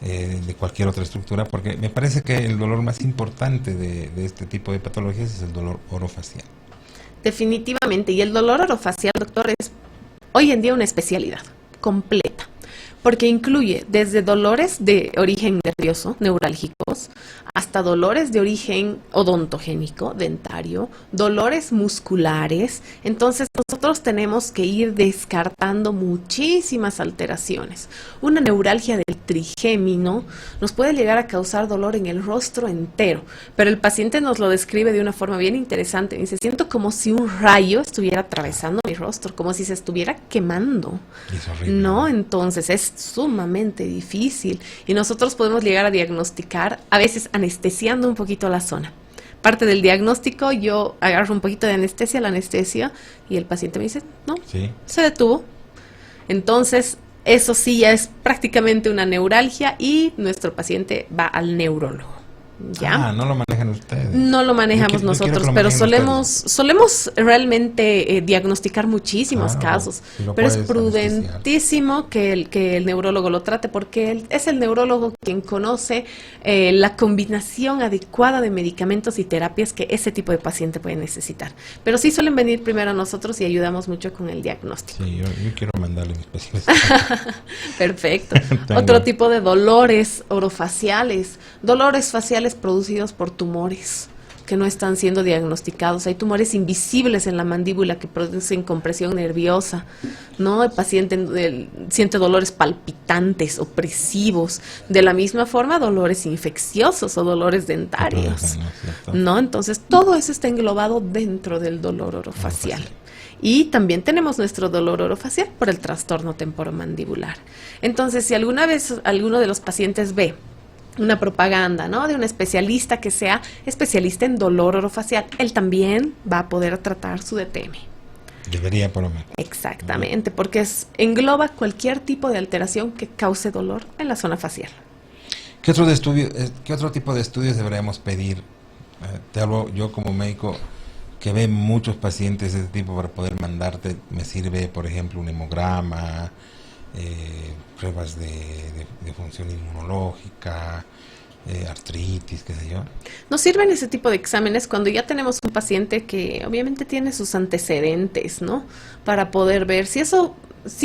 de cualquier otra estructura, porque me parece que el dolor más importante de este tipo de patologías es el dolor orofacial. Definitivamente, y el dolor orofacial, doctor, es hoy en día una especialidad completa, porque incluye desde dolores de origen nervioso, neurálgicos, hasta dolores de origen odontogénico, dentario, dolores musculares. Entonces nosotros tenemos que ir descartando muchísimas alteraciones. Una neuralgia del trigémino nos puede llegar a causar dolor en el rostro entero, pero el paciente nos lo describe de una forma bien interesante. Dice, siento como si un rayo estuviera atravesando mi rostro, como si se estuviera quemando. Es horrible. No, entonces es sumamente difícil y nosotros podemos llegar a diagnosticar, a veces anestesiando un poquito la zona. Parte del diagnóstico, yo agarro un poquito de anestesia, la anestesia, y el paciente me dice, no, sí, se detuvo. Entonces, eso sí ya es prácticamente una neuralgia y nuestro paciente va al neurólogo. ¿Ya? No lo maneja manejan ustedes? No lo manejamos Yo quiero nosotros, que lo pero manejen solemos realmente diagnosticar muchísimos casos. si lo Pero es puedes prudentísimo que el neurólogo lo trate, porque es el neurólogo quien conoce la combinación adecuada de medicamentos y terapias que ese tipo de paciente puede necesitar. Pero sí suelen venir primero a nosotros y ayudamos mucho con el diagnóstico. Sí, yo quiero mandarle mis especialista. Perfecto. Otro tipo de dolores orofaciales, dolores faciales producidos por tumores que no están siendo diagnosticados. Hay tumores invisibles en la mandíbula que producen compresión nerviosa, ¿no? El paciente siente dolores palpitantes, opresivos. De la misma forma, dolores infecciosos o dolores dentarios, ¿no? Entonces, todo eso está englobado dentro del dolor orofacial. Y también tenemos nuestro dolor orofacial por el trastorno temporomandibular. Entonces, si alguna vez alguno de los pacientes ve una propaganda, ¿no?, de un especialista que sea especialista en dolor orofacial, él también va a poder tratar su DTM. Debería, por lo menos. Exactamente, porque engloba cualquier tipo de alteración que cause dolor en la zona facial. ¿Qué otro tipo de estudios deberíamos pedir? Te hablo yo como médico que ve muchos pacientes de este tipo para poder mandarte. Me sirve, por ejemplo, un hemograma, pruebas de función inmunológica, artritis, qué sé yo. Nos sirven ese tipo de exámenes cuando ya tenemos un paciente que obviamente tiene sus antecedentes, ¿no? Para poder ver si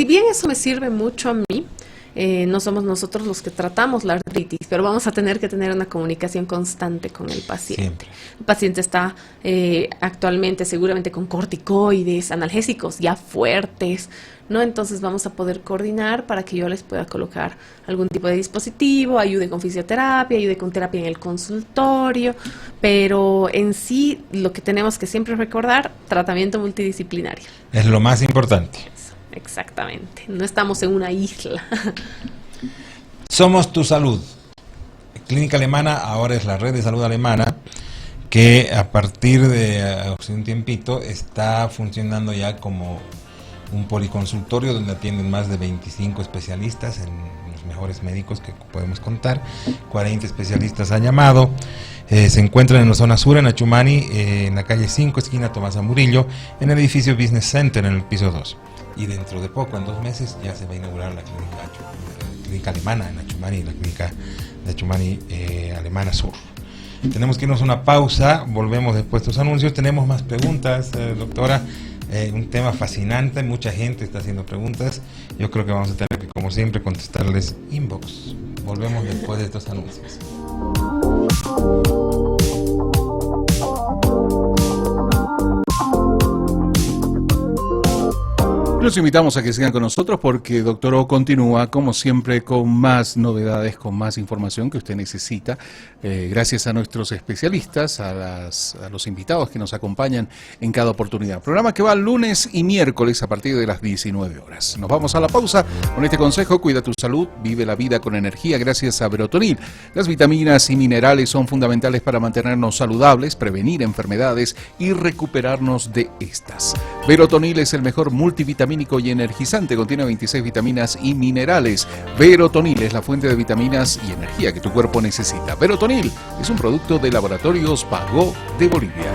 bien eso me sirve mucho a mí, no somos nosotros los que tratamos la artritis, pero vamos a tener que tener una comunicación constante con el paciente. Siempre. El paciente está actualmente seguramente con corticoides, analgésicos ya fuertes, ¿no? Entonces vamos a poder coordinar para que yo les pueda colocar algún tipo de dispositivo, ayude con fisioterapia, ayude con terapia en el consultorio, pero en sí lo que tenemos que siempre recordar, tratamiento multidisciplinario. Es lo más importante. Exactamente, no estamos en una isla. Somos tu salud. Clínica Alemana ahora es la red de salud alemana que a partir de hace un tiempito está funcionando ya como un policonsultorio donde atienden más de 25 especialistas, en los mejores médicos que podemos contar. 40 especialistas han llamado. Se encuentran en la zona sur, en Achumani, en la calle 5, esquina Tomás Amurillo, en el edificio Business Center, en el piso 2. Y dentro de poco, en 2 meses, ya se va a inaugurar la clínica alemana en Achumani, la clínica de Achumani Alemana Sur. Tenemos que irnos a una pausa, volvemos después de estos anuncios. Tenemos más preguntas, doctora. Un tema fascinante, mucha gente está haciendo preguntas. Yo creo que vamos a tener que, como siempre, contestarles inbox. Volvemos después de estos anuncios. Los invitamos a que sigan con nosotros porque Doctor O continúa, como siempre, con más novedades, con más información que usted necesita, gracias a nuestros especialistas, a los invitados que nos acompañan en cada oportunidad. Programa que va lunes y miércoles a partir de las 19 horas. Nos vamos a la pausa con este consejo: cuida tu salud, vive la vida con energía gracias a Verotonil. Las vitaminas y minerales son fundamentales para mantenernos saludables, prevenir enfermedades y recuperarnos de estas. Verotonil es el mejor multivitamínico y energizante, contiene 26 vitaminas y minerales. Verotonil es la fuente de vitaminas y energía que tu cuerpo necesita. Verotonil es un producto de Laboratorios Pagó de Bolivia.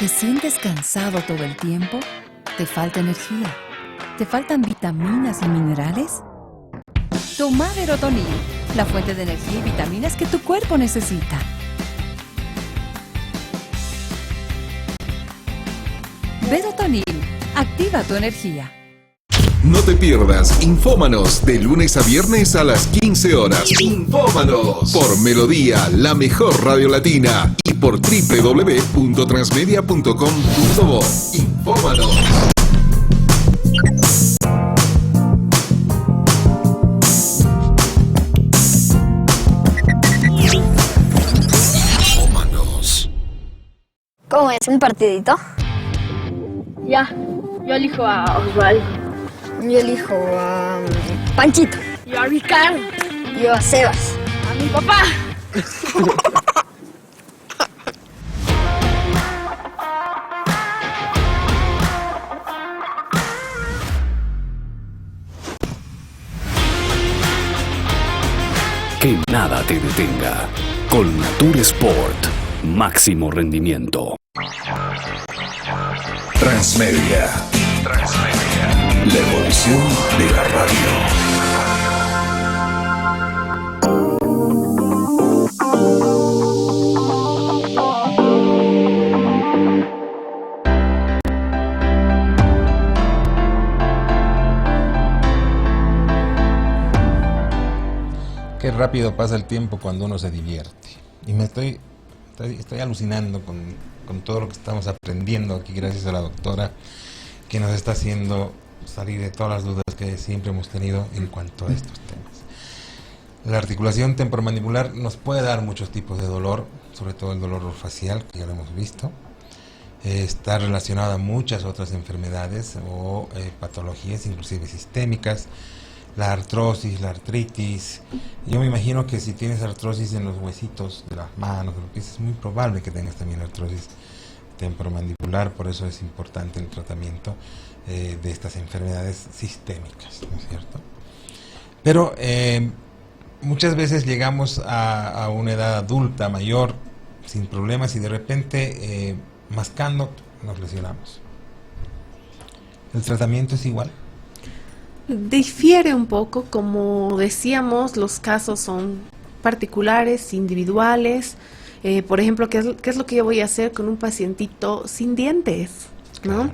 ¿Te sientes cansado todo el tiempo? ¿Te falta energía? ¿Te faltan vitaminas y minerales? Toma Verotonil, la fuente de energía y vitaminas que tu cuerpo necesita. Verotonil, activa tu energía. No te pierdas Infómanos de lunes a viernes a las 15 horas. Infómanos por Melodía, la mejor radio latina, y por www.transmedia.com.bo. Infómanos. ¿Cómo es? ¿Un partidito? Ya, yo elijo a Osvaldo. Yo elijo a Panchito. Yo a Ricardo. Yo a Sebas. A mi papá. Que nada te detenga. Con Natur Sport, máximo rendimiento. Transmedia. La evolución de la radio. Qué rápido pasa el tiempo cuando uno se divierte. Y me estoy alucinando con todo lo que estamos aprendiendo aquí, gracias a la doctora, que nos está haciendo salir de todas las dudas que siempre hemos tenido en cuanto a estos temas. La articulación temporomandibular nos puede dar muchos tipos de dolor, sobre todo el dolor facial, que ya lo hemos visto. Está relacionada a muchas otras enfermedades o patologías, inclusive sistémicas. La artrosis, la artritis. Yo me imagino que si tienes artrosis en los huesitos de las manos, de los pies, es muy probable que tengas también artrosis temporomandibular, por eso es importante el tratamiento de estas enfermedades sistémicas, ¿no es cierto? Pero muchas veces llegamos a una edad adulta, mayor, sin problemas, y de repente, mascando, nos lesionamos. ¿El tratamiento es igual? Difiere un poco, como decíamos, los casos son particulares, individuales. Por ejemplo, ¿qué es lo que yo voy a hacer con un pacientito sin dientes, ¿no?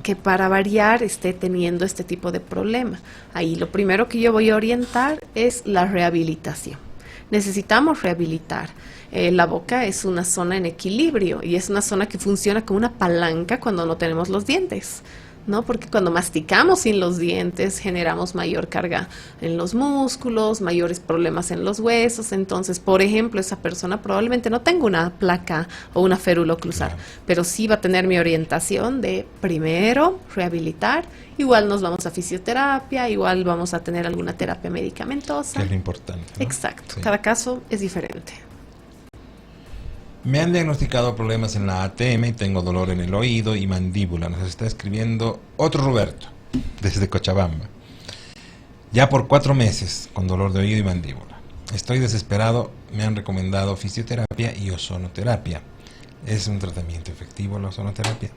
Que para variar esté teniendo este tipo de problema. Ahí lo primero que yo voy a orientar es la rehabilitación. Necesitamos rehabilitar. La boca es una zona en equilibrio y es una zona que funciona como una palanca cuando no tenemos los dientes, ¿no? Porque cuando masticamos sin los dientes generamos mayor carga en los músculos, mayores problemas en los huesos. Entonces, por ejemplo, esa persona probablemente no tenga una placa o una férula oclusal, pero sí va a tener mi orientación de primero rehabilitar. Igual nos vamos a fisioterapia, igual vamos a tener alguna terapia medicamentosa. Que es lo importante, ¿no? Exacto, Sí. Cada caso es diferente. Me han diagnosticado problemas en la ATM y tengo dolor en el oído y mandíbula. Nos está escribiendo otro Roberto, desde Cochabamba. Ya por 4 meses con dolor de oído y mandíbula. Estoy desesperado, me han recomendado fisioterapia y ozonoterapia. ¿Es un tratamiento efectivo la ozonoterapia?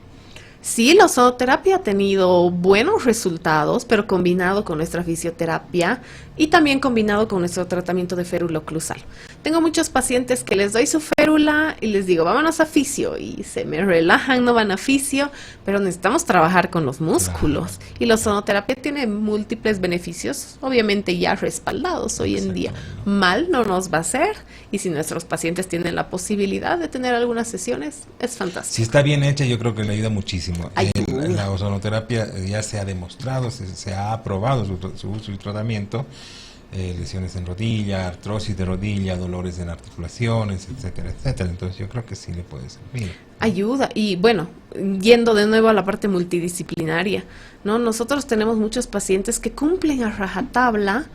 Sí, la ozonoterapia ha tenido buenos resultados, pero combinado con nuestra fisioterapia y también combinado con nuestro tratamiento de férula oclusal. Tengo muchos pacientes que les doy su férula y les digo, vámonos a fisio, y se me relajan, no van a fisio, pero necesitamos trabajar con los músculos. Claro. Y la ozonoterapia tiene múltiples beneficios, obviamente ya respaldados hoy en día. Mal no nos va a hacer, y si nuestros pacientes tienen la posibilidad de tener algunas sesiones, es fantástico. Si está bien hecha, yo creo que le ayuda muchísimo. La ozonoterapia ya se ha demostrado, se ha aprobado su uso y tratamiento. Lesiones en rodilla, artrosis de rodilla, dolores en articulaciones, etcétera, etcétera. Entonces yo creo que sí le puede servir. Ayuda. Y bueno, yendo de nuevo a la parte multidisciplinaria, ¿no? Nosotros tenemos muchos pacientes que cumplen a rajatabla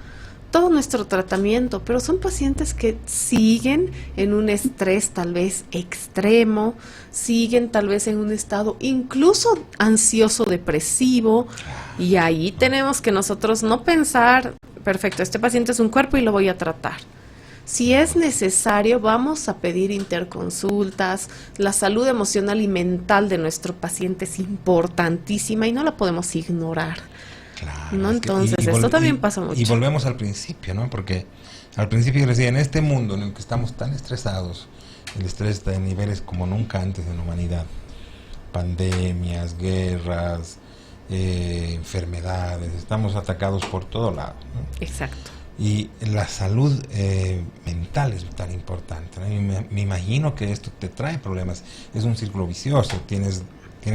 todo nuestro tratamiento, pero son pacientes que siguen en un estrés tal vez extremo, siguen tal vez en un estado incluso ansioso, depresivo, y ahí tenemos que nosotros no pensar, perfecto, este paciente es un cuerpo y lo voy a tratar. Si es necesario, vamos a pedir interconsultas. La salud emocional y mental de nuestro paciente es importantísima y no la podemos ignorar. Claro, ¿no? Entonces, esto también pasa mucho. Y volvemos al principio, ¿no? Porque al principio yo decía, en este mundo en el que estamos tan estresados, el estrés está en niveles como nunca antes en la humanidad. Pandemias, guerras, enfermedades, estamos atacados por todo lado, ¿no? Exacto. Y la salud mental es tan importante, ¿no? Y me imagino que esto te trae problemas. Es un círculo vicioso. Tienes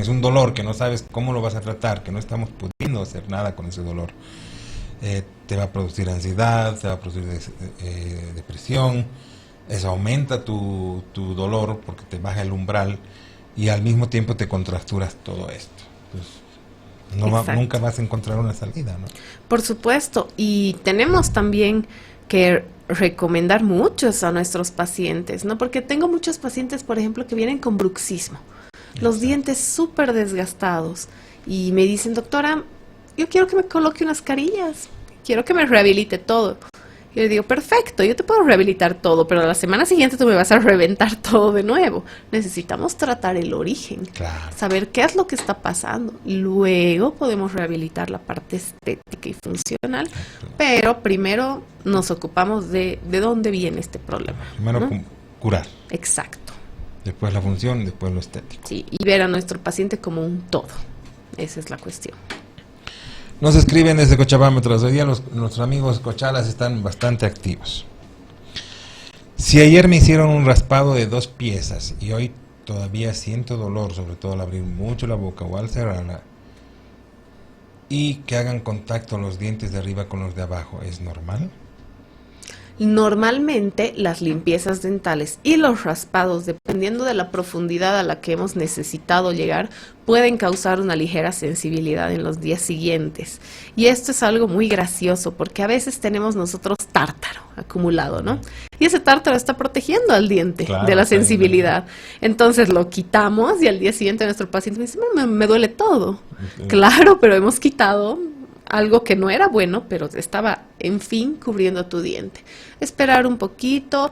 un dolor que no sabes cómo lo vas a tratar, que no estamos pudiendo hacer nada con ese dolor. Te va a producir ansiedad, te va a producir depresión. Eso aumenta tu dolor porque te baja el umbral y al mismo tiempo te contracturas todo esto. Entonces, nunca vas a encontrar una salida, ¿no? Por supuesto, y tenemos también que recomendar muchos a nuestros pacientes, ¿no? Porque tengo muchos pacientes, por ejemplo, que vienen con bruxismo, los dientes súper desgastados, y me dicen, doctora, yo quiero que me coloque unas carillas, quiero que me rehabilite todo. Y le digo, perfecto, yo te puedo rehabilitar todo, pero a la semana siguiente tú me vas a reventar todo de nuevo. Necesitamos tratar el origen, saber qué es lo que está pasando. Luego podemos rehabilitar la parte estética y funcional, pero primero nos ocupamos de dónde viene este problema. Primero, ¿no? Curar. Exacto. Después la función, después lo estético. Sí, y ver a nuestro paciente como un todo. Esa es la cuestión. Nos escriben desde Cochabamba. Hoy día nuestros amigos cochalas están bastante activos. Si ayer me hicieron un raspado de 2 piezas y hoy todavía siento dolor, sobre todo al abrir mucho la boca o al cerrarla, y que hagan contacto los dientes de arriba con los de abajo, ¿es normal? Normalmente las limpiezas dentales y los raspados, dependiendo de la profundidad a la que hemos necesitado llegar, pueden causar una ligera sensibilidad en los días siguientes. Y esto es algo muy gracioso porque a veces tenemos nosotros tártaro acumulado, ¿no? Y ese tártaro está protegiendo al diente de la sensibilidad. Entonces lo quitamos y al día siguiente nuestro paciente me dice, me duele todo. Claro, pero hemos quitado algo que no era bueno, pero estaba, en fin, cubriendo tu diente. Esperar un poquito,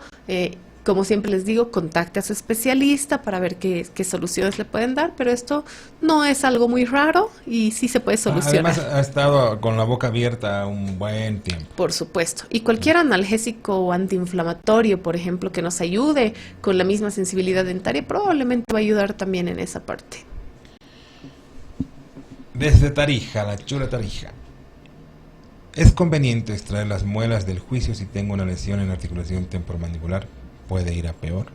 como siempre les digo, contacte a su especialista para ver qué soluciones le pueden dar, pero esto no es algo muy raro y sí se puede solucionar. Además, ha estado con la boca abierta un buen tiempo. Por supuesto. Y cualquier analgésico o antiinflamatorio, por ejemplo, que nos ayude con la misma sensibilidad dentaria, probablemente va a ayudar también en esa parte. Desde Tarija, la chula Tarija. ¿Es conveniente extraer las muelas del juicio si tengo una lesión en la articulación temporomandibular? ¿Puede ir a peor?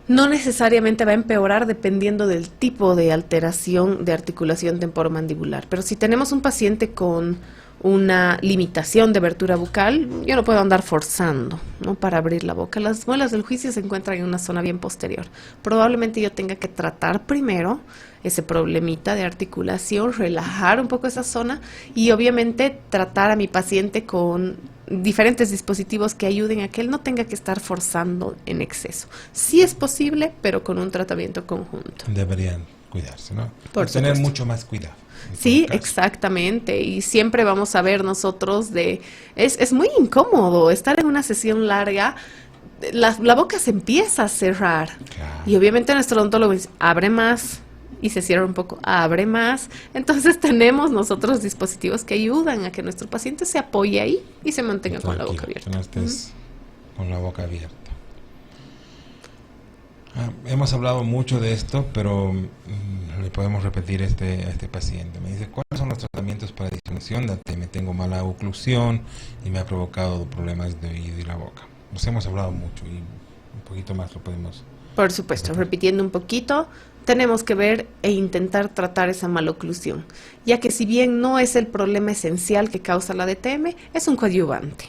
No necesariamente va a empeorar dependiendo del tipo de alteración de articulación temporomandibular, pero si tenemos un paciente con una limitación de abertura bucal, yo no puedo andar forzando, ¿no?, para abrir la boca. Las muelas del juicio se encuentran en una zona bien posterior. Probablemente yo tenga que tratar primero ese problemita de articulación, relajar un poco esa zona y obviamente tratar a mi paciente con diferentes dispositivos que ayuden a que él no tenga que estar forzando en exceso. Sí es posible, pero con un tratamiento conjunto. Deberían cuidarse, ¿no? Por tener supuesto. mucho más cuidado. Sí, exactamente. Y siempre vamos a ver nosotros es muy incómodo estar en una sesión larga. La boca se empieza a cerrar. Claro. Y obviamente nuestro odontólogo dice, abre más. Y se cierra un poco, abre más. Entonces tenemos nosotros dispositivos que ayudan a que nuestro paciente se apoye ahí y se mantenga con la boca abierta. No estés con la boca abierta. Hemos hablado mucho de esto, pero le podemos repetir a este paciente. Me dice, ¿cuáles son los tratamientos para disfunción? Me tengo mala oclusión y me ha provocado problemas de oído y la boca. Nos hemos hablado mucho y un poquito más lo podemos... Por supuesto, repitiendo un poquito, tenemos que ver e intentar tratar esa maloclusión, ya que si bien no es el problema esencial que causa la DTM, es un coadyuvante.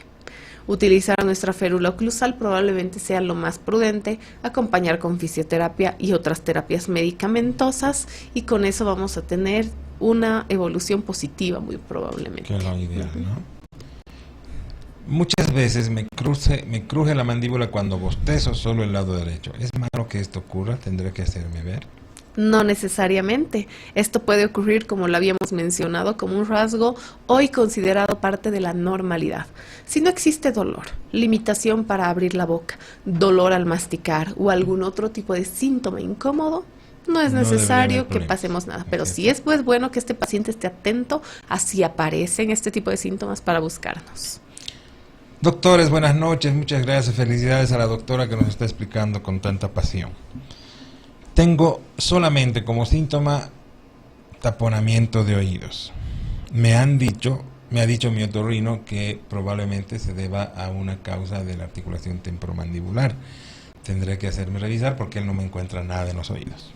Utilizar nuestra férula oclusal probablemente sea lo más prudente, acompañar con fisioterapia y otras terapias medicamentosas, y con eso vamos a tener una evolución positiva muy probablemente. Que es lo ideal, ¿no? Muchas veces me cruje la mandíbula cuando bostezo solo el lado derecho. ¿Es malo que esto ocurra? ¿Tendré que hacerme ver? No necesariamente. Esto puede ocurrir, como lo habíamos mencionado, como un rasgo hoy considerado parte de la normalidad. Si no existe dolor, limitación para abrir la boca, dolor al masticar o algún otro tipo de síntoma incómodo, no es necesario que pasemos nada. Pero sí es pues bueno que este paciente esté atento a si aparecen este tipo de síntomas para buscarnos. Doctores, buenas noches. Muchas gracias. Felicidades a la doctora que nos está explicando con tanta pasión. Tengo solamente como síntoma taponamiento de oídos. Me ha dicho mi otorrino que probablemente se deba a una causa de la articulación temporomandibular. Tendré que hacerme revisar porque él no me encuentra nada en los oídos.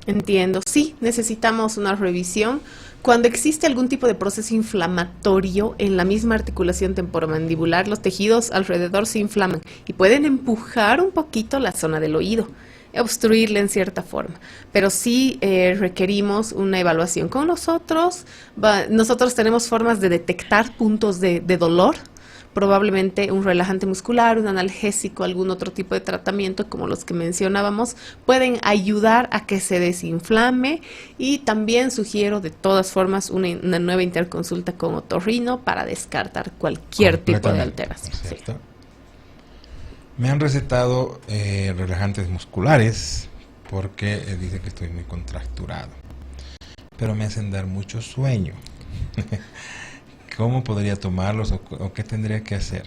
Entiendo, sí, necesitamos una revisión. Cuando existe algún tipo de proceso inflamatorio en la misma articulación temporomandibular, los tejidos alrededor se inflaman y pueden empujar un poquito la zona del oído, obstruirla en cierta forma, pero sí requerimos una evaluación con nosotros. Nosotros tenemos formas de detectar puntos de dolor. probablemente un relajante muscular, un analgésico, algún otro tipo de tratamiento como los que mencionábamos, pueden ayudar a que se desinflame, y también sugiero de todas formas una nueva interconsulta con otorrino para descartar cualquier tipo de alteración. Sí. Me han recetado relajantes musculares porque dice que estoy muy contracturado, pero me hacen dar mucho sueño. ¿Cómo podría tomarlos o qué tendría que hacer?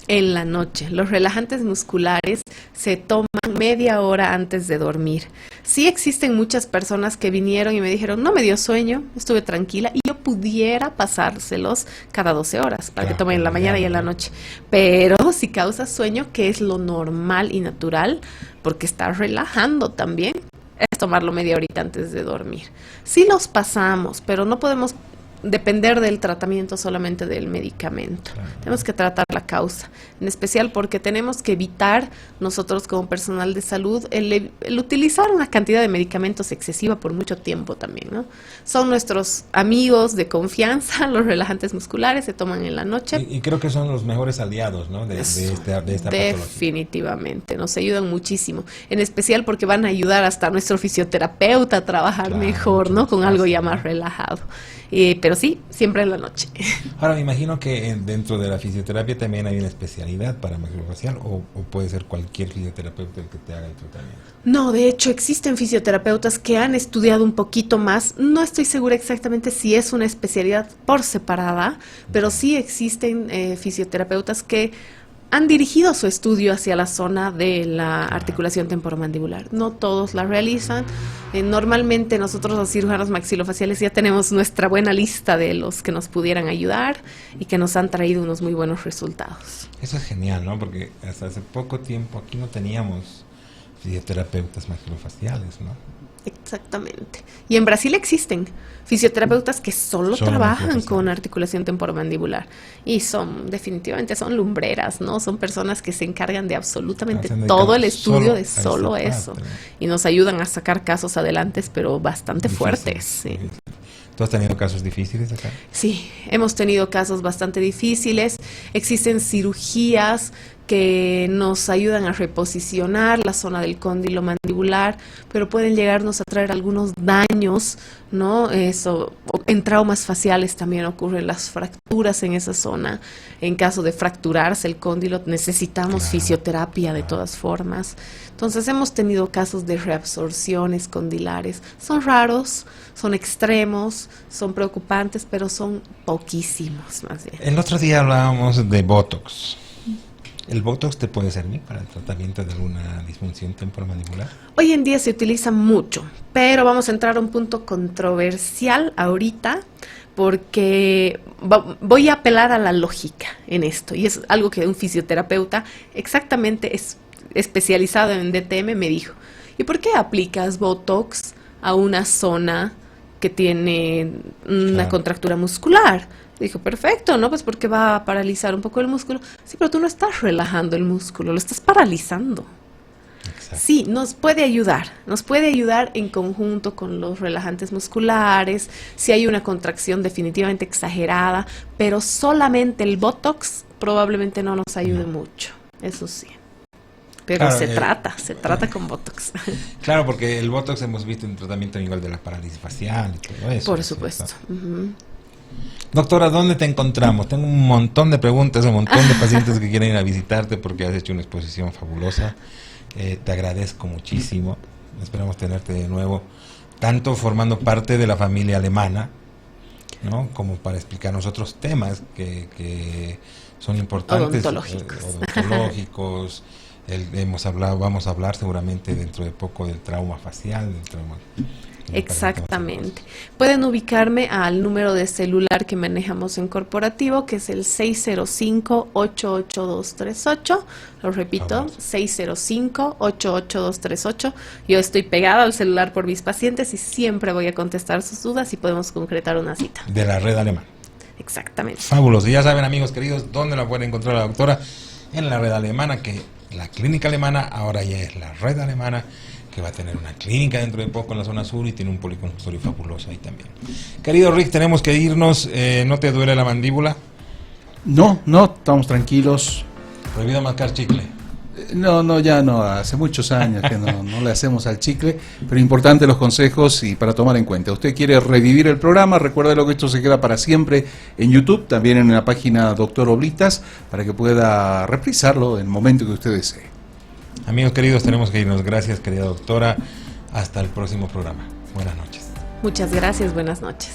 En la noche. Los relajantes musculares se toman media hora antes de dormir. Sí existen muchas personas que vinieron y me dijeron, no me dio sueño, estuve tranquila, y yo pudiera pasárselos cada 12 horas para que tomen en la mañana y en la noche. Pero si causa sueño, que es lo normal y natural, porque está relajando también, es tomarlo media horita antes de dormir. Sí los pasamos, pero no podemos depender del tratamiento solamente del medicamento. Claro. Tenemos que tratar la causa, en especial porque tenemos que evitar nosotros como personal de salud el utilizar una cantidad de medicamentos excesiva por mucho tiempo también, ¿no? Son nuestros amigos de confianza, los relajantes musculares se toman en la noche. Y creo que son los mejores aliados, ¿no? de esta definitivamente, nos ayudan muchísimo, en especial porque van a ayudar hasta a nuestro fisioterapeuta a trabajar mejor, ¿no? Con algo ya más relajado. Pero sí, siempre en la noche. Ahora, me imagino que dentro de la fisioterapia también hay una especialidad para maxilofacial, o puede ser cualquier fisioterapeuta el que te haga el tratamiento. No, de hecho existen fisioterapeutas que han estudiado un poquito más. No estoy segura exactamente si es una especialidad por separada, pero sí existen fisioterapeutas que han dirigido su estudio hacia la zona de la articulación temporomandibular. No todos la realizan. Normalmente nosotros los cirujanos maxilofaciales ya tenemos nuestra buena lista de los que nos pudieran ayudar y que nos han traído unos muy buenos resultados. Eso es genial, ¿no? Porque hasta hace poco tiempo aquí no teníamos fisioterapeutas maxilofaciales, ¿no? Exactamente. Y en Brasil existen fisioterapeutas que solo trabajan con articulación temporomandibular, y definitivamente son lumbreras, ¿no? Son personas que se encargan de absolutamente todo el estudio de solo eso, y nos ayudan a sacar casos adelante, pero bastante fuertes. Sí. ¿Tú has tenido casos difíciles acá? Sí, hemos tenido casos bastante difíciles. Existen cirugías que nos ayudan a reposicionar la zona del cóndilo mandibular, pero pueden llegarnos a traer algunos daños, ¿no? Eso, en traumas faciales también ocurren las fracturas en esa zona. En caso de fracturarse el cóndilo, necesitamos fisioterapia de todas formas. Entonces hemos tenido casos de reabsorciones condilares. Son raros, son extremos, son preocupantes, pero son poquísimos más bien. El otro día hablábamos de Botox. ¿El Botox te puede servir para el tratamiento de alguna disfunción temporomandibular? Hoy en día se utiliza mucho, pero vamos a entrar a un punto controversial ahorita, porque voy a apelar a la lógica en esto, y es algo que un fisioterapeuta exactamente especializado en DTM me dijo. ¿Y por qué aplicas Botox a una zona que tiene una contractura muscular? Dijo, perfecto, ¿no? Pues porque va a paralizar un poco el músculo. Sí, pero tú no estás relajando el músculo, lo estás paralizando. Exacto. Sí, nos puede ayudar en conjunto con los relajantes musculares, si hay una contracción definitivamente exagerada, pero solamente el Botox probablemente no nos ayude mucho, eso sí. Pero claro, se trata con Botox. Claro, porque el Botox hemos visto en tratamiento igual de la parálisis facial y todo eso. Por supuesto. Doctora, ¿dónde te encontramos? Tengo un montón de preguntas, un montón de pacientes que quieren ir a visitarte porque has hecho una exposición fabulosa. Te agradezco muchísimo. Esperamos tenerte de nuevo, tanto formando parte de la familia alemana, ¿no? Como para explicarnos otros temas que son importantes. Odontológicos. Vamos a hablar seguramente dentro de poco del trauma facial, del trauma. Exactamente. Pueden ubicarme al número de celular que manejamos en corporativo, que es el 605-88238. Lo repito, 605-88238. Yo estoy pegada al celular por mis pacientes y siempre voy a contestar sus dudas y podemos concretar una cita. De la red alemana. Exactamente. Fabuloso. Y ya saben, amigos queridos, ¿dónde la pueden encontrar la doctora? En la red alemana, que la clínica alemana ahora ya es la red alemana, que va a tener una clínica dentro de poco en la zona sur y tiene un policonsultorio fabuloso ahí también. Querido Rick, tenemos que irnos. ¿No te duele la mandíbula? No, estamos tranquilos. Prohibido marcar chicle. No, ya no, hace muchos años que no le hacemos al chicle, pero importante los consejos y para tomar en cuenta. Usted quiere revivir el programa, recuérdelo que esto se queda para siempre en YouTube, también en la página Doctor Oblitas, para que pueda reprisarlo en el momento que usted desee. Amigos queridos, tenemos que irnos. Gracias, querida doctora. Hasta el próximo programa. Buenas noches. Muchas gracias, buenas noches.